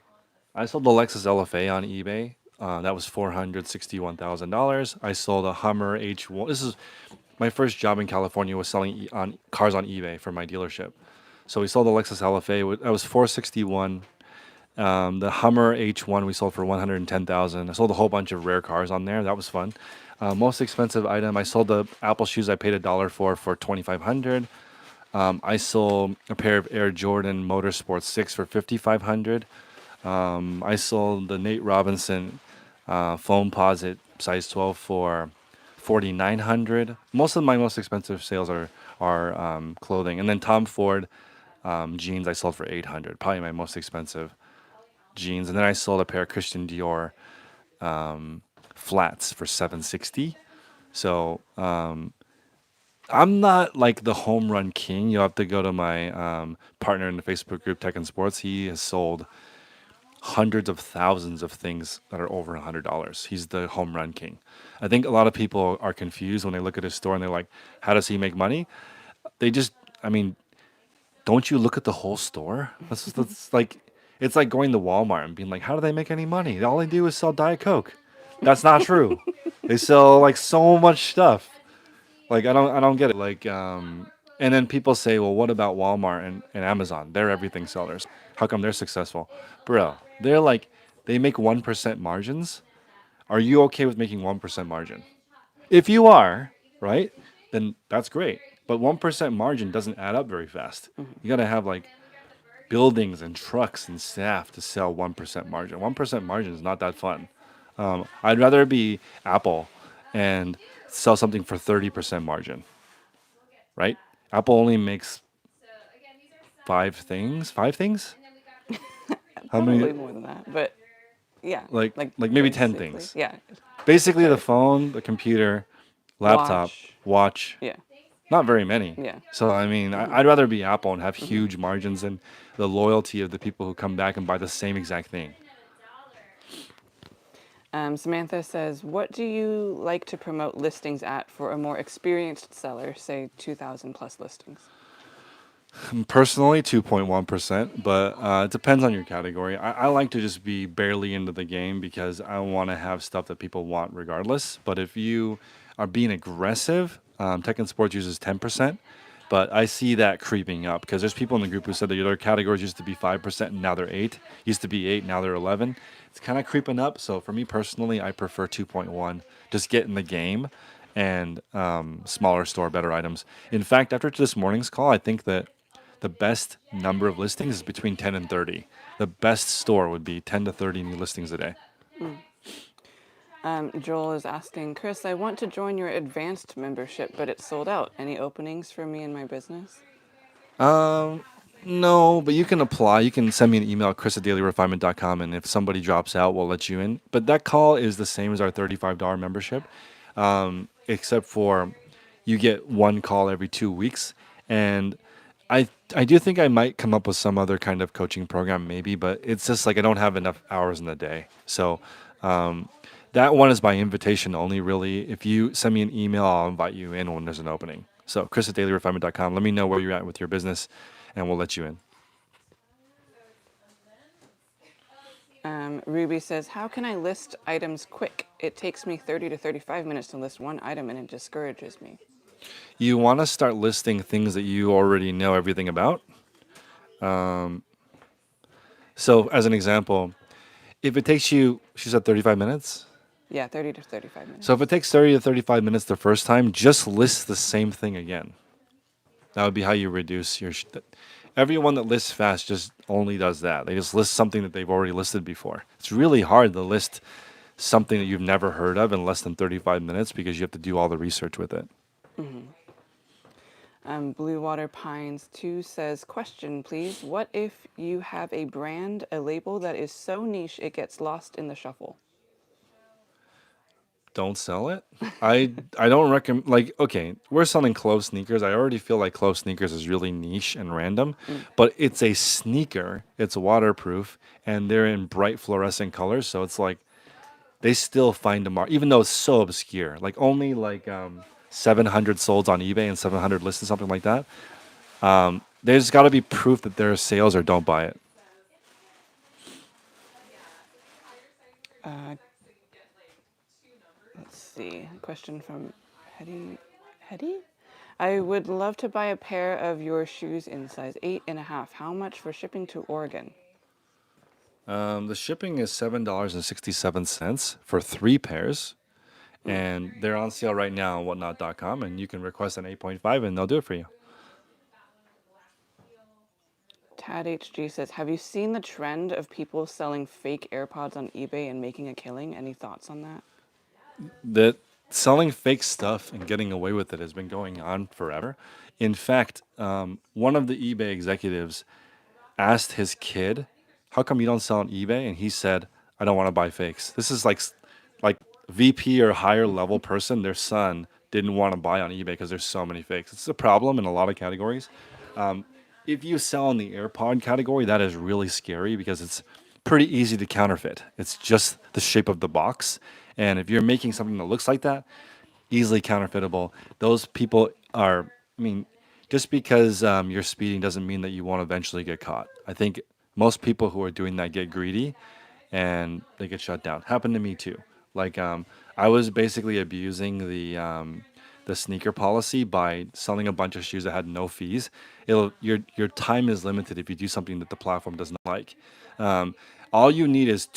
I sold the Lexus LFA on eBay. That was $461,000. I sold a Hummer H1. This is my first job in California was selling on cars on eBay for my dealership. So we sold the Lexus LFA. That was 461. The Hummer H1 we sold for 110,000. I sold a whole bunch of rare cars on there. That was fun. Most expensive item I sold the Apple shoes I paid $1 for 2,500. I sold a pair of Air Jordan Motorsport 6 for 5,500. I sold the Nate Robinson foam posit size 12 for 4,900. Most of my most expensive sales are clothing, and then Tom Ford jeans I sold for 800. Probably my most expensive jeans, and then I sold a pair of Christian Dior flats for 760. So I'm not like the home run king. You'll have to go to my partner in the Facebook group Tech and Sports. He has sold hundreds of thousands of things that are over $100. He's the home run king. I think a lot of people are confused when they look at his store and they're like, how does he make money? They just, I mean, don't you look at the whole store? That's like, it's like going to Walmart and being like, how do they make any money? All they do is sell Diet Coke. That's not true. They sell like so much stuff. Like I don't get it. Like and then people say, well, what about Walmart and Amazon? They're everything sellers. How come they're successful? Bro, they're like they make 1% margins. Are you okay with making 1% margin? If you are, right, then that's great. But 1% margin doesn't add up very fast. You gotta have like buildings and trucks and staff to sell 1% margin. 1% margin is not that fun. I'd rather be Apple and sell something for 30% margin, right? Apple only makes five things. Five things? How Probably many? more than that, but yeah. Like maybe 10 basically, things. Yeah. Basically, the phone, the computer, laptop, Watch. watch. Yeah. Not very many. Yeah. So I mean, I'd rather be Apple and have huge margins and the loyalty of the people who come back and buy the same exact thing. Samantha says, what do you like to promote listings at for a more experienced seller, say 2,000 plus listings? Personally, 2.1%, but it depends on your category. I like to just be barely into the game because I want to have stuff that people want regardless. But if you are being aggressive, Tech and Sports uses 10%, but I see that creeping up because there's people in the group who said that their categories used to be 5% and now they're 8. Used to be 8, now they're 11. It's kind of creeping up. So for me personally, I prefer 2.1. Just get in the game and smaller store, better items. In fact, after this morning's call, I think that the best number of listings is between 10 and 30. The best store would be 10 to 30 new listings a day. Joel is asking, Chris, I want to join your advanced membership, but it's sold out. Any openings for me and my business? No, but you can apply. You can send me an email, chris@dailyrefinement.com, and if somebody drops out, we'll let you in. But that call is the same as our $35 membership, except for you get one call every 2 weeks. And I do think I might come up with some other kind of coaching program, maybe, but it's just like I don't have enough hours in the day. So um, that one is by invitation only, really. If you send me an email, I'll invite you in when there's an opening. So Chris@dailyrefinement.com. Let me know where you're at with your business, and we'll let you in. Ruby says, how can I list items quick? It takes me 30 to 35 minutes to list one item and it discourages me. You want to start listing things that you already know everything about. So, as an example, if it takes you, she said 35 minutes. Yeah, 30 to 35 So, if minutes. it takes 30 to 35 minutes the first time, just list the same thing again. That would be how you reduce your. Everyone that lists fast just only does that. They just list something that they've already listed before. It's really hard to list something that you've never heard of in less than 35 minutes because you have to do all the research with it. Blue Water Pines 2 says, question please. What if you have a brand, a label that is so niche it gets lost in the shuffle? Don't sell it. I don't recommend, like, okay, we're selling clove sneakers. I already feel like clove sneakers is really niche and random, but it's a sneaker. It's waterproof and they're in bright fluorescent colors, so it's like they still find a mark, even though it's so obscure. Like only like 700 sold on eBay and 700 listed, something like that. There's got to be proof that there are sales or don't buy it. Uh, let's see. Question from Hetty. Hetty? I would love to buy a pair of your shoes in size 8.5. How much for shipping to Oregon? The shipping is $7.67 for 3 pairs, and they're on sale right now on whatnot.com, and you can request an 8.5 and they'll do it for you. Tad HG says, have you seen the trend of people selling fake AirPods on eBay and making a killing? Any thoughts on that? That selling fake stuff and getting away with it has been going on forever. In fact, one of the eBay executives asked his kid, "How come you don't sell on eBay?" And he said, "I don't want to buy fakes." This is like VP or higher level person. Their son didn't want to buy on eBay because there's so many fakes. It's a problem in a lot of categories. If you sell in the AirPod category, that is really scary because it's pretty easy to counterfeit. It's just the shape of the box. And if you're making something that looks like that, easily counterfeitable. Those people are, I mean, just because you're speeding doesn't mean that you won't eventually get caught. I think most people who are doing that get greedy and they get shut down. Happened to me too. Like I was basically abusing the sneaker policy by selling a bunch of shoes that had no fees. Your time is limited if you do something that the platform does not like. Um, all you need is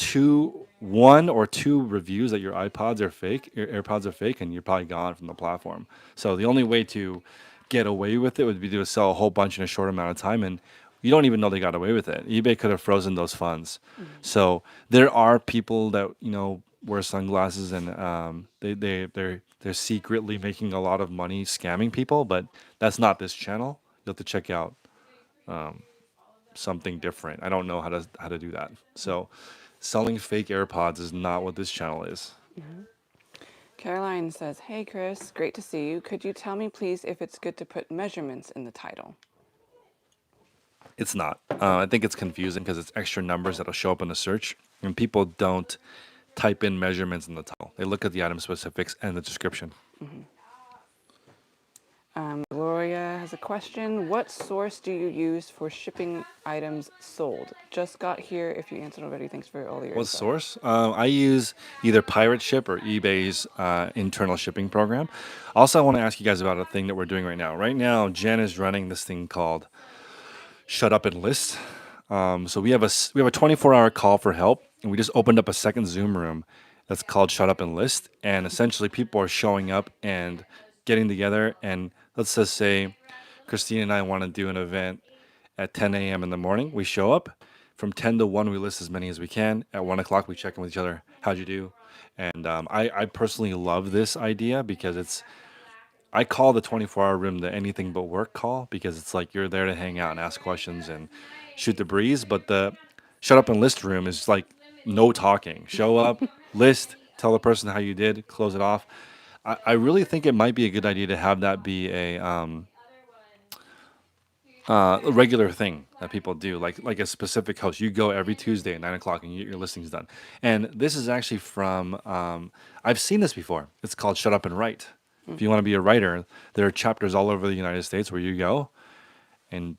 one or two reviews that your iPods are fake, your AirPods are fake, and you're probably gone from the platform. So the only way to get away with it would be to sell a whole bunch in a short amount of time, and you don't even know they got away with it. eBay could have frozen those funds. So there are people that wear sunglasses and they're secretly making a lot of money scamming people, but that's not this channel. You have to check out something different. I don't know how to do that. So selling fake AirPods is not what this channel is. Caroline says, hey Chris, great to see you. Could you tell me please if it's good to put measurements in the title? It's not. I think it's confusing because it's extra numbers that'll show up in the search, and people don't type in measurements in the title. They look at the item specifics and the description. Gloria has a question. What source do you use for shipping items sold? Just got here. If you answered already, thanks for all your What info. source? I use either Pirate Ship or eBay's internal shipping program. Also, I want to ask you guys about a thing that we're doing right now. Right now, Jen is running this thing called Shut Up and List. So we have a 24-hour call for help, and we just opened up a second Zoom room that's called Shut Up and List. And essentially, people are showing up and getting together. And let's just say Christine and I want to do an event at 10 a.m. in the morning. We show up. From 10 to 1, we list as many as we can. At 1 o'clock, we check in with each other. How'd you do? And I personally love this idea because I call the 24-hour room the anything but work call because it's like you're there to hang out and ask questions and shoot the breeze. But the shut up and list room is like no talking. Show up, list, tell the person how you did, close it off. I really think it might be a good idea to have that be a regular thing that people do, like a specific host. You go every Tuesday at 9 o'clock and you get your listings done. And this is actually from I've seen this before. It's called Shut Up and Write. If you want to be a writer, there are chapters all over the United States where you go and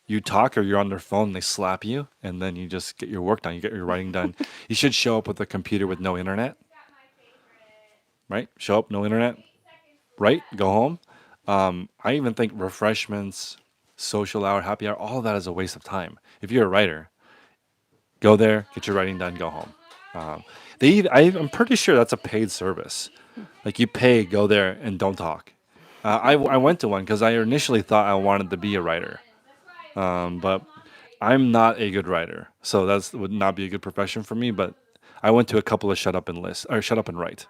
you talk or you're on their phone, they slap you, and then you just get your work done. You get your writing done. You should show up with a computer with no internet, right? Show up, no internet, right? Go home. I even think refreshments, social hour, happy hour, all of that is a waste of time. If you're a writer, go there, get your writing done, go home. I'm pretty sure that's a paid service. Like you pay, go there, and don't talk. I went to one because I initially thought I wanted to be a writer, but I'm not a good writer, so that would not be a good profession for me. But I went to a couple of shut up and write.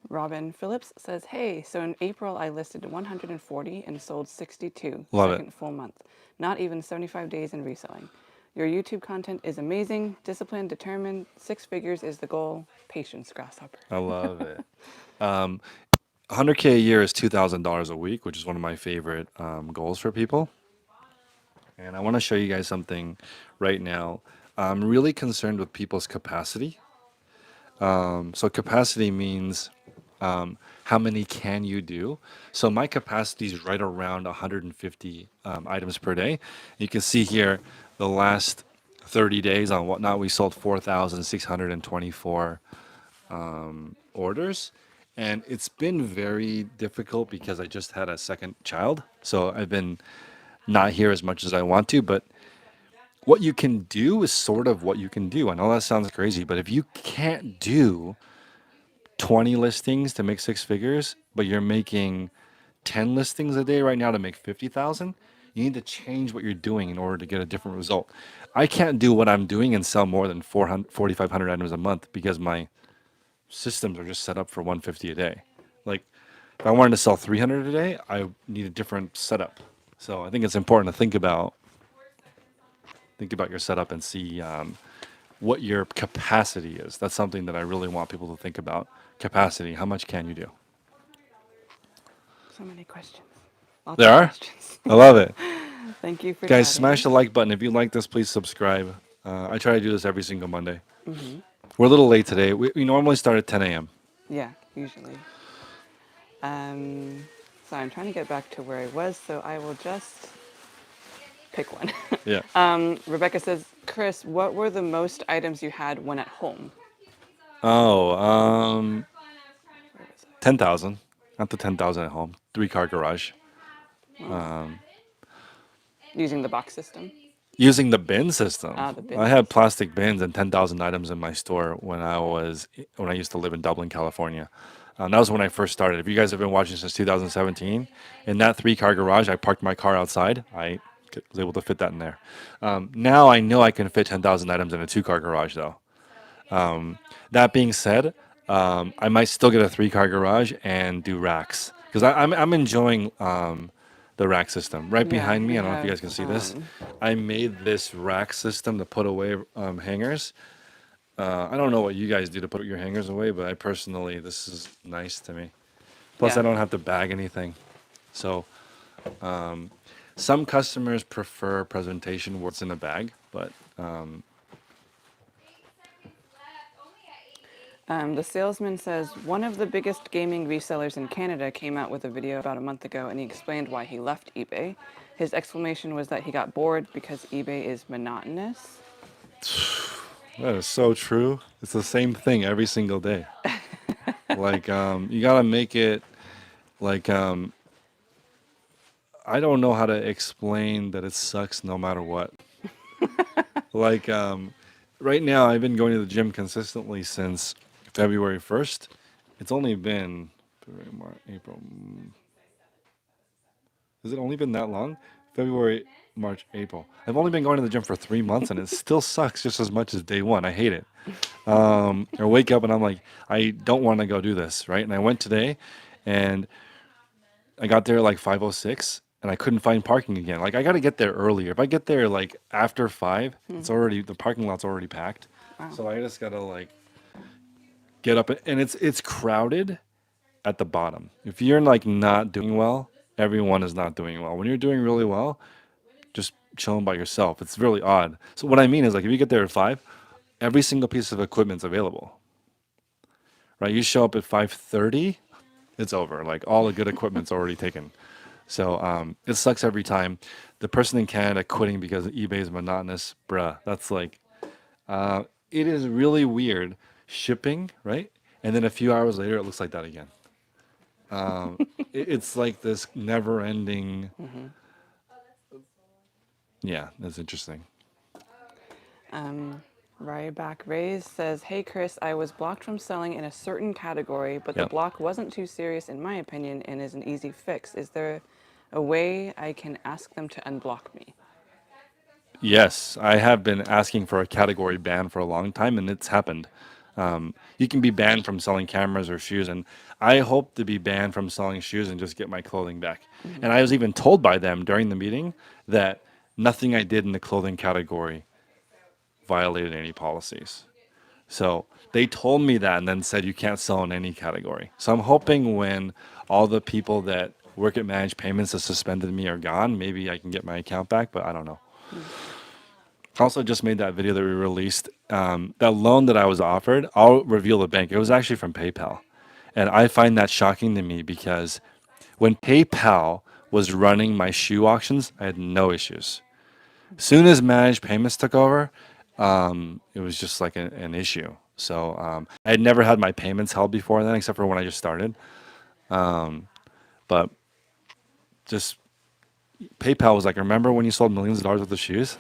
Robin Phillips says, hey, so in April I listed 140 and sold 62, Love it. second full month. Not even 75 days in reselling. Your YouTube content is amazing. Disciplined, determined. 6 figures is the goal. Patience, grasshopper. I love it. 100K a year is $2,000 a week, which is one of my favorite goals for people. And I want to show you guys something right now. I'm really concerned with people's capacity. So capacity means how many can you do? So my capacity is right around 150 items per day. You can see here the last 30 days on Whatnot, we sold 4,624 orders. And it's been very difficult because I just had a second child. So I've been not here as much as I want to, but what you can do is sort of what you can do. I know that sounds crazy, but if you can't do 20 listings to make 6 figures, but you're making 10 listings a day right now to make 50,000, you need to change what you're doing in order to get a different result. I can't do what I'm doing and sell more than 4,500 items a month because my systems are just set up for 150 a day. Like if I wanted to sell 300 a day, I need a different setup. So I think it's important to think about your setup and see what your capacity is. That's something that I really want people to think about. Capacity. How much can you do? So many questions. Lots There of are. questions. I love it. Thank you for Guys, chatting. smash the like button. If you like this, please subscribe. I try to do this every single Monday. We're a little late today. We normally start at 10 a.m. Yeah, usually. So I'm trying to get back to where I was, so I will just pick one. Yeah. Rebecca says, Chris, what were the most items you had when at home? Oh, Where was 10,000. Not the 10,000 at home. 3-car garage. I? Using the box system? Using the bin system. Ah, the bin I had system. plastic bins and 10,000 items in my store when I used to live in Dublin, California. That was when I first started. If you guys have been watching since 2017, in that 3-car garage, I parked my car outside. I was able to fit that in there. Now I know I can fit 10,000 items in a 2-car garage, though. That being said, I might still get a 3-car garage and do racks because I'm enjoying the rack system. Right Yeah, behind me, we I don't know if you have. guys can see this. I made this rack system to put away hangers. I don't know what you guys do to put your hangers away, but I personally, this is nice to me. Plus, I Yeah. don't have to bag anything. So, some customers prefer presentation where it's in a bag, but The salesman says one of the biggest gaming resellers in Canada came out with a video about a month ago and he explained why he left eBay. His explanation was that he got bored because eBay is monotonous. that is so true. It's the same thing every single day. Like, you gotta make it like, I don't know how to explain that it sucks no matter what. Like, right now, I've been going to the gym consistently since February 1st. It's only been February, March, April. Has it only been that long? February, March, April. I've only been going to the gym for 3 months and it still sucks just as much as day one. I hate it. I wake up and I'm like, I don't want to go do this, right? And I went today and I got there at like 5:06 and I couldn't find parking again. Like I got to get there earlier. If I get there like after 5, the parking lot's already packed. Wow. So I just got to like get up and it's crowded at the bottom. If you're like not doing well, everyone is not doing well. When you're doing really well, just chilling by yourself. It's really odd. So what I mean is like if you get there at 5, every single piece of equipment's available. Right? You show up at 5:30, it's over. Like all the good equipment's already taken. So it sucks every time. The person in Canada quitting because eBay is monotonous, bruh. That's like it is really weird shipping, right? And then a few hours later, it looks like that again. It's like this never-ending. Yeah, that's interesting. Ryback Rays says, "Hey Chris, I was blocked from selling in a certain category, but the Yep. block wasn't too serious in my opinion and is an easy fix. Is there a way I can ask them to unblock me?" Yes, I have been asking for a category ban for a long time, and it's happened. You can be banned from selling cameras or shoes, and I hope to be banned from selling shoes and just get my clothing back. And I was even told by them during the meeting that nothing I did in the clothing category violated any policies. So they told me that and then said you can't sell in any category. So I'm hoping when all the people that work at Managed Payments that suspended me are gone, maybe I can get my account back, but I don't know. Also, just made that video that we released. That loan that I was offered, I'll reveal the bank. It was actually from PayPal. And I find that shocking to me because when PayPal was running my shoe auctions, I had no issues. Soon as Managed Payments took over, it was just like an issue. So I had never had my payments held before then, except for when I just started. But just PayPal was like, remember when you sold millions of dollars worth of shoes?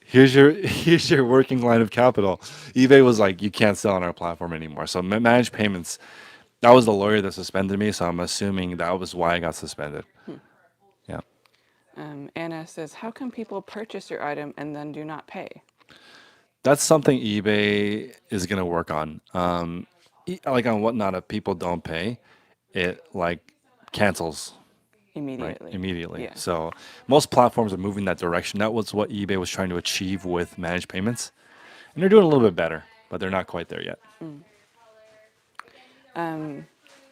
Here's your working line of capital. eBay was like, you can't sell on our platform anymore. So Managed Payments, that was the lawyer that suspended me. So I'm assuming that was why I got suspended. Yeah. Anna says, "How come people purchase your item and then do not pay?" That's something eBay is going to work on. Like on Whatnot, if people don't pay, it like cancels, right? Immediately. Immediately. Yeah. So most platforms are moving that direction. That was what eBay was trying to achieve with Managed Payments. And they're doing a little bit better, but they're not quite there yet.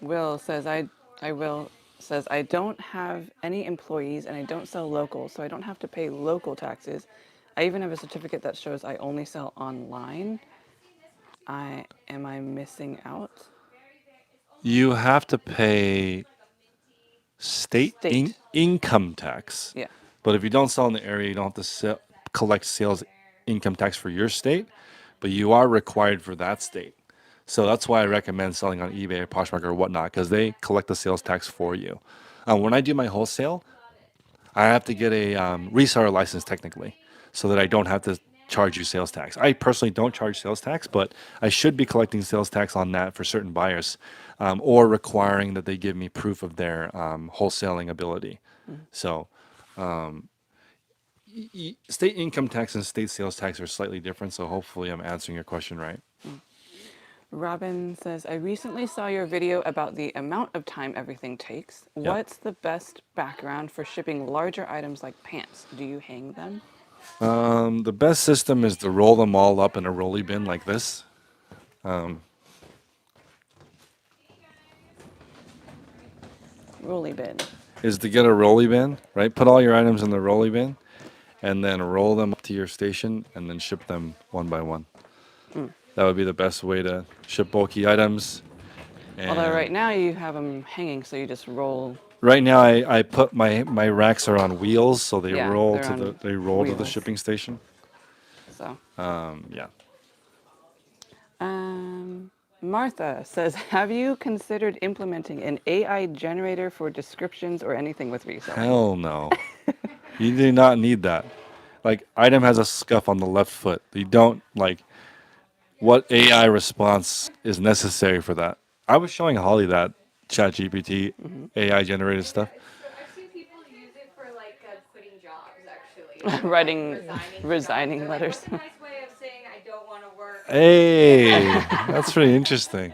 Will says, I will says, "I don't have any employees and I don't sell local, so I don't have to pay local taxes. I even have a certificate that shows I only sell online. Am I missing out?" You have to pay state State. income tax. Yeah. But if you don't sell in the area, you don't have to collect sales income tax for your state, but you are required for that state. So that's why I recommend selling on eBay or Poshmark or whatnot, because they collect the sales tax for you. When I do my wholesale, I have to get a reseller license technically, so that I don't have to charge you sales tax. I personally don't charge sales tax, but I should be collecting sales tax on that for certain buyers, or requiring that they give me proof of their wholesaling ability. So state income tax and state sales tax are slightly different. So hopefully I'm answering your question right. Robin says, "I recently saw your video about the amount of time everything takes. Yeah. What's the best background for shipping larger items like pants? Do you hang them?" The best system is to roll them all up in a rolly bin like this. Rolly bin. Is to get a rolly bin, right? Put all your items in the rolly bin and then roll them up to your station and then ship them one by one. That would be the best way to ship bulky items. Although And right now you have them hanging, so you just roll. right now I put my racks are on wheels, so they Yeah, roll they're to on they roll to the wheels. shipping station. So, Yeah. Martha says, "Have you considered implementing an AI generator for descriptions or anything with reselling?" Hell no. You do not need that. Like item has a scuff on the left foot. You don't like what AI response is necessary for that. I was showing Holly that ChatGPT AI generated stuff. So I've seen people use it for like quitting jobs actually. Or, Writing, like resigning jobs. They're like, letters. what's a nice way of saying I don't want to work? Hey, that's pretty interesting.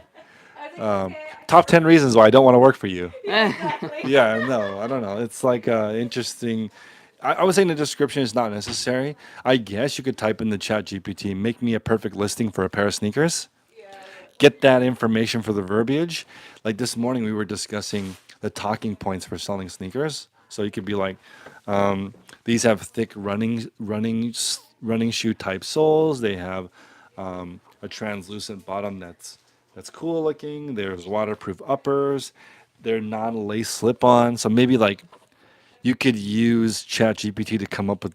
I was like, okay. Top 10 reasons why I don't want to work for you. Exactly. Yeah, no, I don't know. It's like interesting. I would say in the description is not necessary. I guess you could type in the chat GPT, make me a perfect listing for a pair of sneakers. Yeah. Get that information for the verbiage. Like this morning, we were discussing the talking points for selling sneakers. So you could be like, these have thick running shoe type soles. They have a translucent bottom that's cool looking. There's waterproof uppers. They're non-lace slip-on. So maybe like you could use ChatGPT to come up with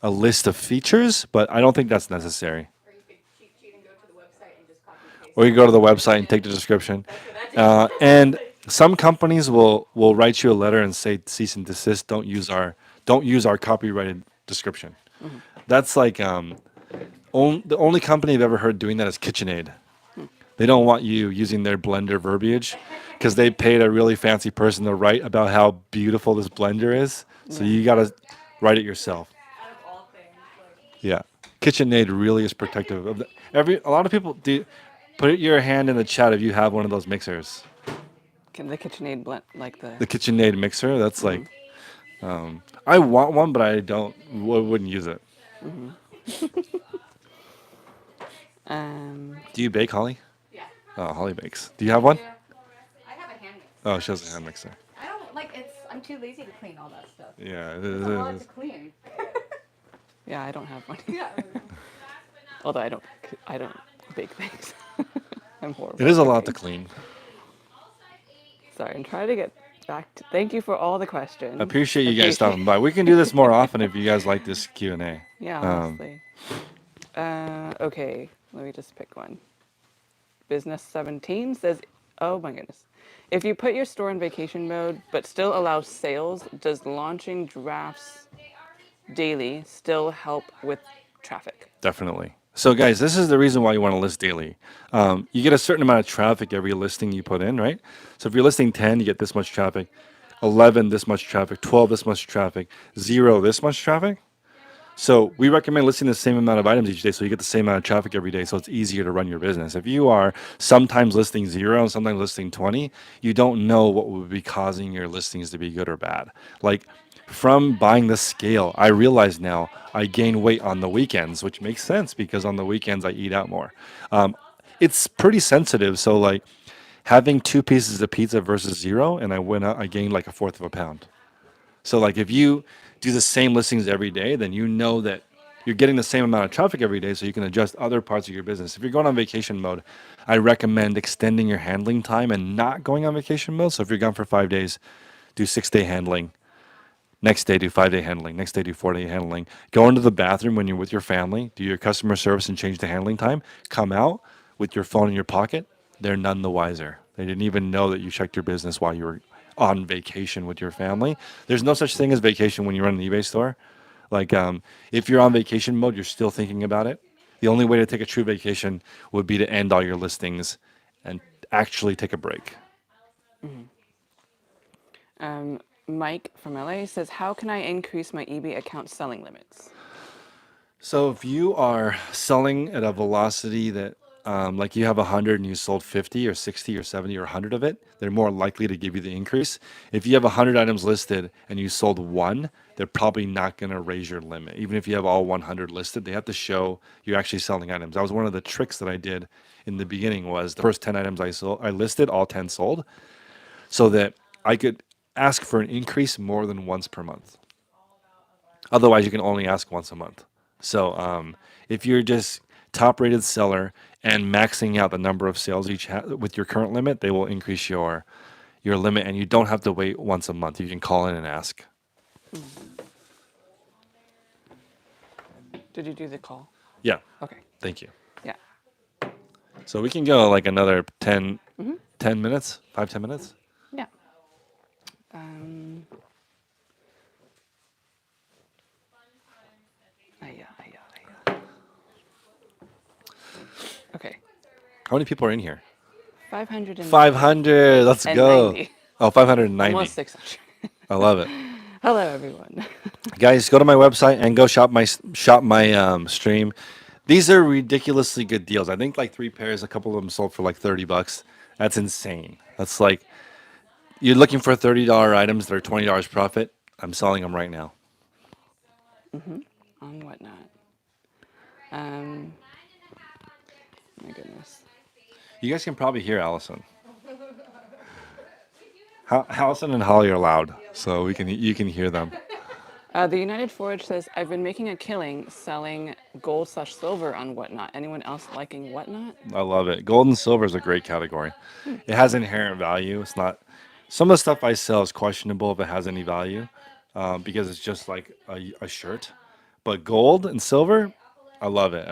a list of features, but I don't think that's necessary. Or you could cheat sheet and go to the website and just copy paste. Or you go to the website and take the description. That's what that And some companies will write you a letter and say cease and desist. Don't use our copyrighted description. That's like the only company I've ever heard doing that is KitchenAid. They don't want you using their blender verbiage because they paid a really fancy person to write about how beautiful this blender is. So you got to write it yourself. out of all things. Like, Yeah, KitchenAid really is protective of a lot of people do. Put your hand in the chat if you have one of those mixers. Can the KitchenAid blend like The the? KitchenAid mixer. That's like, I want one, but I wouldn't use it. Do you bake, Holly? yeah. Oh, Holly bakes. Do you have one? Yeah. I have a hand mixer. Oh, she has a hand mixer. I don't like it's. I'm too lazy to clean all that stuff. Yeah, It's a lot to clean. Yeah, I don't have one. Yeah. Although I don't bake things. I'm horrible. it is at a lot to cooking. clean. Sorry, I'm trying to get back to. Thank you for all the questions. Appreciate you guys stopping by. We can do this more often if you guys like this Q&A. Yeah, honestly. Okay, let me just pick one. Business 17 says, oh my goodness. If you put your store in vacation mode but still allow sales, does launching drafts daily still help with traffic? Definitely. So, guys, this is the reason why you want to list daily. You get a certain amount of traffic every listing you put in, right? So, if you're listing 10, you get this much traffic, 11, this much traffic, 12, this much traffic, 0, this much traffic. So, we recommend listing the same amount of items each day so you get the same amount of traffic every day so it's easier to run your business. If you are sometimes listing 0 and sometimes listing 20, you don't know what would be causing your listings to be good or bad. Like, from buying the scale, I realize now I gain weight on the weekends, which makes sense because on the weekends I eat out more. It's pretty sensitive. So like having 2 pieces of pizza versus 0, and I gained like a fourth of a pound. So like if you do the same listings every day, then you know that you're getting the same amount of traffic every day, so you can adjust other parts of your business. If you're going on vacation mode, I recommend extending your handling time and not going on vacation mode. So if you're gone for 5 days, do 6-day handling. Next day, do 5-day handling. Next day, do 4-day handling. Go into the bathroom when you're with your family, do your customer service and change the handling time. Come out with your phone in your pocket. They're none the wiser. They didn't even know that you checked your business while you were on vacation with your family. There's no such thing as vacation when you run an eBay store. Like, if you're on vacation mode, you're still thinking about it. The only way to take a true vacation would be to end all your listings and actually take a break. Mike from LA says, how can I increase my eBay account selling limits? So if you are selling at a velocity that, like you have 100 and you sold 50 or 60 or 70 or 100 of it, they're more likely to give you the increase. If you have 100 items listed and you sold one, they're probably not going to raise your limit. Even if you have all 100 listed, they have to show you're actually selling items. That was one of the tricks that I did in the beginning was the first 10 items I listed, all 10 sold, so that I could ask for an increase more than once per month. Otherwise, you can only ask once a month. So if you're just top rated seller and maxing out the number of sales each with your current limit, they will increase your limit, and you don't have to wait once a month. You can call in and ask. Did you do the call? Yeah. Okay. Thank you. Yeah. So we can go like another 10 minutes, 5-10 minutes. Yeah. Um, yeah. Okay. How many people are in here? 500 and 500. Let's and go. 90. Oh, 590. Almost 600. I love it. Hello, everyone. Guys, go to my website and go shop my stream. These are ridiculously good deals. I think like 3 pairs, a couple of them sold for like $30. That's insane. That's like you're looking for $30 items that are $20 profit. I'm selling them right now. On whatnot. My goodness. You guys can probably hear Allison. Allison and Holly are loud, so you can hear them. The United Forge says, I've been making a killing selling gold/silver on Whatnot. Anyone else liking Whatnot? I love it. Gold and silver is a great category. It has inherent value. It's not. Some of the stuff I sell is questionable if it has any value, because it's just like a shirt. But gold and silver, I love it.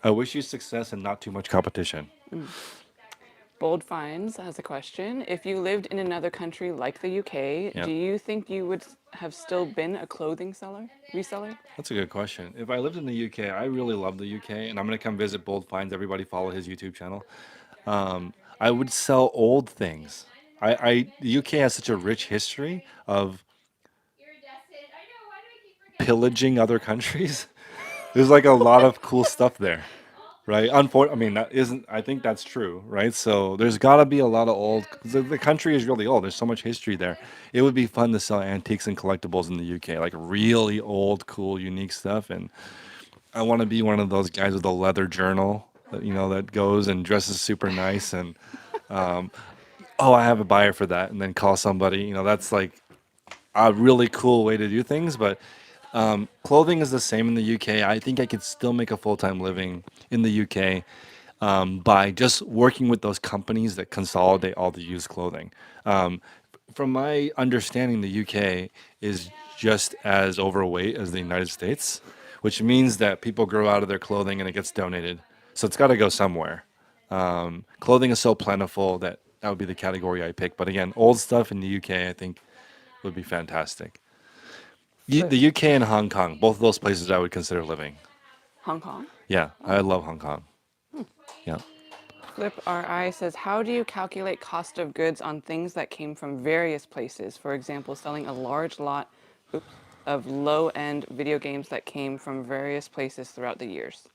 I wish you success and not too much competition. Bold Finds has a question. If you lived in another country like the UK, Yeah, do you think you would have still been a clothing reseller? that's a good question. If I lived in the UK, I really love the UK, and I'm gonna come visit Bold Finds. Everybody follow his YouTube channel. I would sell old things. The UK has such a rich history of Iridescent. I know. Why do I keep forgetting that? pillaging other countries. There's like a lot of cool stuff there, right? I mean, that isn't. I think that's true, right? So there's got to be a lot of old. 'Cause the country is really old. There's so much history there. It would be fun to sell antiques and collectibles in the UK, like really old, cool, unique stuff. And I want to be one of those guys with a leather journal that that goes and dresses super nice and oh, I have a buyer for that, and then call somebody. That's like a really cool way to do things. But clothing is the same in the UK. I think I could still make a full time living in the UK by just working with those companies that consolidate all the used clothing. Um, from my understanding, the UK is just as overweight as the United States, which means that people grow out of their clothing and it gets donated. So it's got to go somewhere. Clothing is so plentiful that that would be the category I pick. But again, old stuff in the UK, I think, would be fantastic. The Flip. UK and Hong Kong, both of those places I would consider living. Hong Kong? Yeah, I love Hong Kong. Yeah. Flip RI says, how do you calculate cost of goods on things that came from various places? For example, selling a large lot oops, of low-end video games that came from various places throughout the years.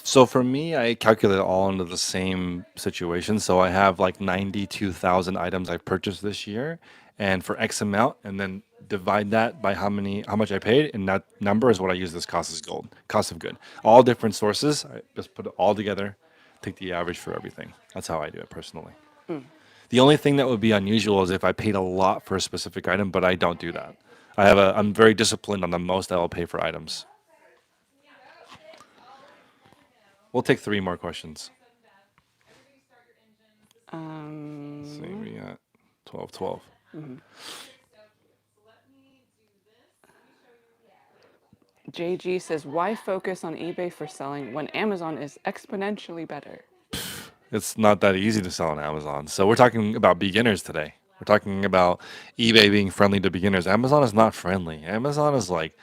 So for me, I calculate it all into the same situation. So I have like 92,000 items I've purchased this year, and for X amount, and then divide that by how much I paid, and that number is what I use as cost of good. All different sources. I just put it all together, take the average for everything. That's how I do it personally. The only thing that would be unusual is if I paid a lot for a specific item, but I don't do that. I'm very disciplined on the most I will pay for items. We'll take three more questions. Let's see, Um, we got 12, 12. JG says, why focus on eBay for selling when Amazon is exponentially better? It's not that easy to sell on Amazon. So we're talking about beginners today. We're talking about eBay being friendly to beginners. Amazon is not friendly. Amazon is like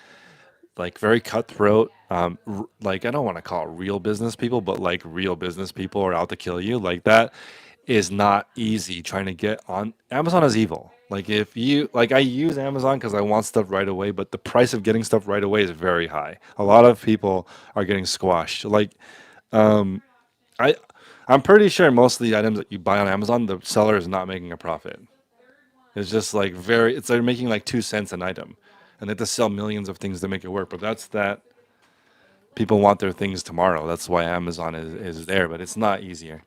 very cutthroat. Like I don't want to call it real business people, but like real business people are out to kill you. Like that is not easy trying to get on. Amazon is evil. Like if you like, I use Amazon because I want stuff right away, but the price of getting stuff right away is very high. A lot of people are getting squashed. Like I, I'm pretty sure most of the items that you buy on Amazon, the seller is not making a profit. It's just like it's they're making like 2 cents an item, and they have to sell millions of things to make it work. But that's that people want their things tomorrow. That's why Amazon is there, but it's not easier.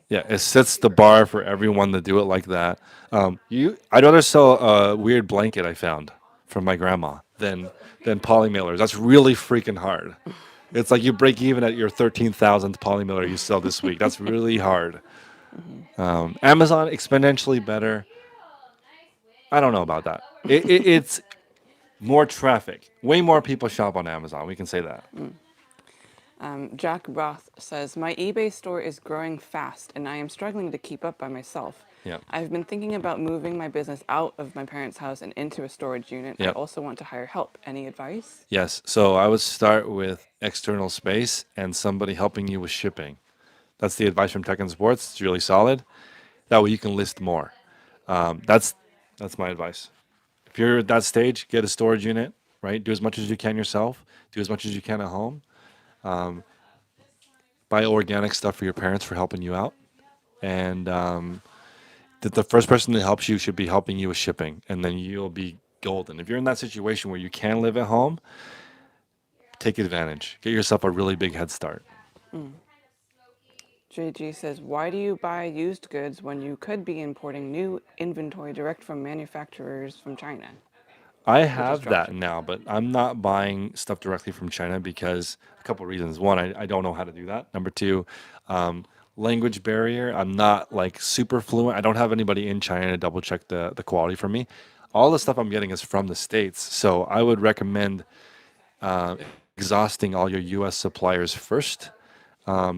Yeah, it sets the bar for everyone to do it like that. I'd rather sell a weird blanket I found from my grandma than poly mailers. That's really freaking hard. It's like you break even at your 13,000th poly mailer you sell this week. That's really hard. Amazon exponentially better. I don't know about that. It's more traffic. Way more people shop on Amazon. We can say that. Jack Roth says, my eBay store is growing fast and I am struggling to keep up by myself. Yeah. I've been thinking about moving my business out of my parents' house and into a storage unit. I Yeah. also want to hire help. Any advice? Yes. So I would start with external space and somebody helping you with shipping. That's the advice from Tech and Sports. It's really solid. That way you can list more. That's my advice. If you're at that stage, get a storage unit. Right. Do as much as you can yourself. Do as much as you can at home. Buy organic stuff for your parents for helping you out. And the first person that helps you should be helping you with shipping, and then you'll be golden. If you're in that situation where you can live at home, take advantage. Get yourself a really big head start. JG says, why do you buy used goods when you could be importing new inventory direct from manufacturers from China? I Which is have that dropshipping. now, but I'm not buying stuff directly from China because a couple of reasons. One, I don't know how to do that. Number two, um, language barrier. I'm not like super fluent. I don't have anybody in China to double check the quality for me. All the stuff I'm getting is from the States. So I would recommend exhausting all your US suppliers first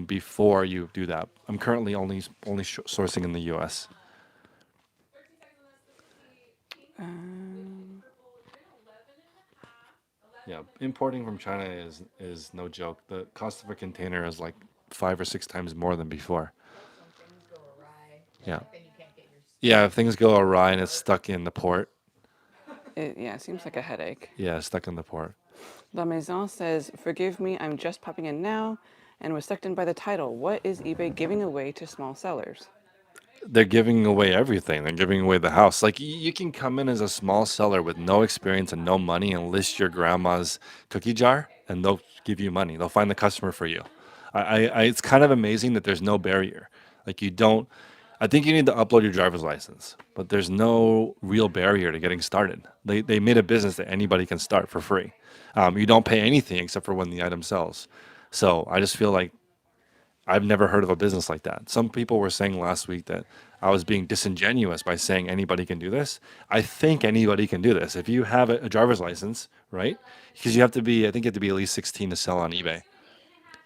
before you do that. I'm currently only sourcing in the US. Um, Yeah, importing from China is no joke. The cost of a container is like 5 or 6 times more than before. Plus, when things go awry, Yeah. then you can't get your Yeah, if things go awry and it's stuck in the port. it seems like a headache. Yeah, it's stuck in the port. La Maison says, forgive me, I'm just popping in now and was sucked in by the title. What is eBay giving away to small sellers? They're giving away everything. They're giving away the house. Like you can come in as a small seller with no experience and no money and list your grandma's cookie jar, and they'll give you money. They'll find the customer for you. It's kind of amazing that there's no barrier. Like you don't. I think you need to upload your driver's license, but there's no real barrier to getting started. They made a business that anybody can start for free. You don't pay anything except for when the item sells. So I just feel like I've never heard of a business like that. Some people were saying last week that I was being disingenuous by saying anybody can do this. I think anybody can do this. If you have a driver's license, right? Because you have to be, I think you have to be at least 16 to sell on eBay.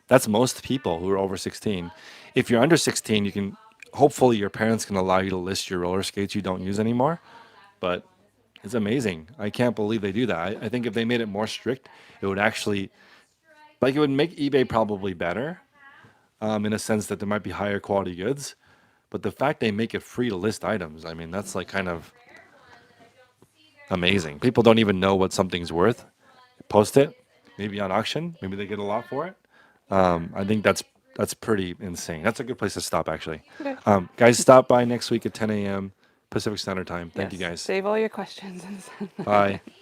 That's most people who are over 16. If you're under 16, you can, hopefully, your parents can allow you to list your roller skates you don't use anymore. But it's amazing. I can't believe they do that. I think if they made it more strict, it would actually, like, it would make eBay probably better in a sense that there might be higher quality goods. But the fact they make it free to list items, I mean, that's like kind of amazing. People don't even know what something's worth. Post it, maybe on auction, maybe they get a lot for it. I think that's pretty insane. That's a good place to stop, actually. Okay. Guys, stop by next week at 10 a.m. Pacific Standard Time. Thank you, Yes. guys. Save all your questions and send them Bye. in.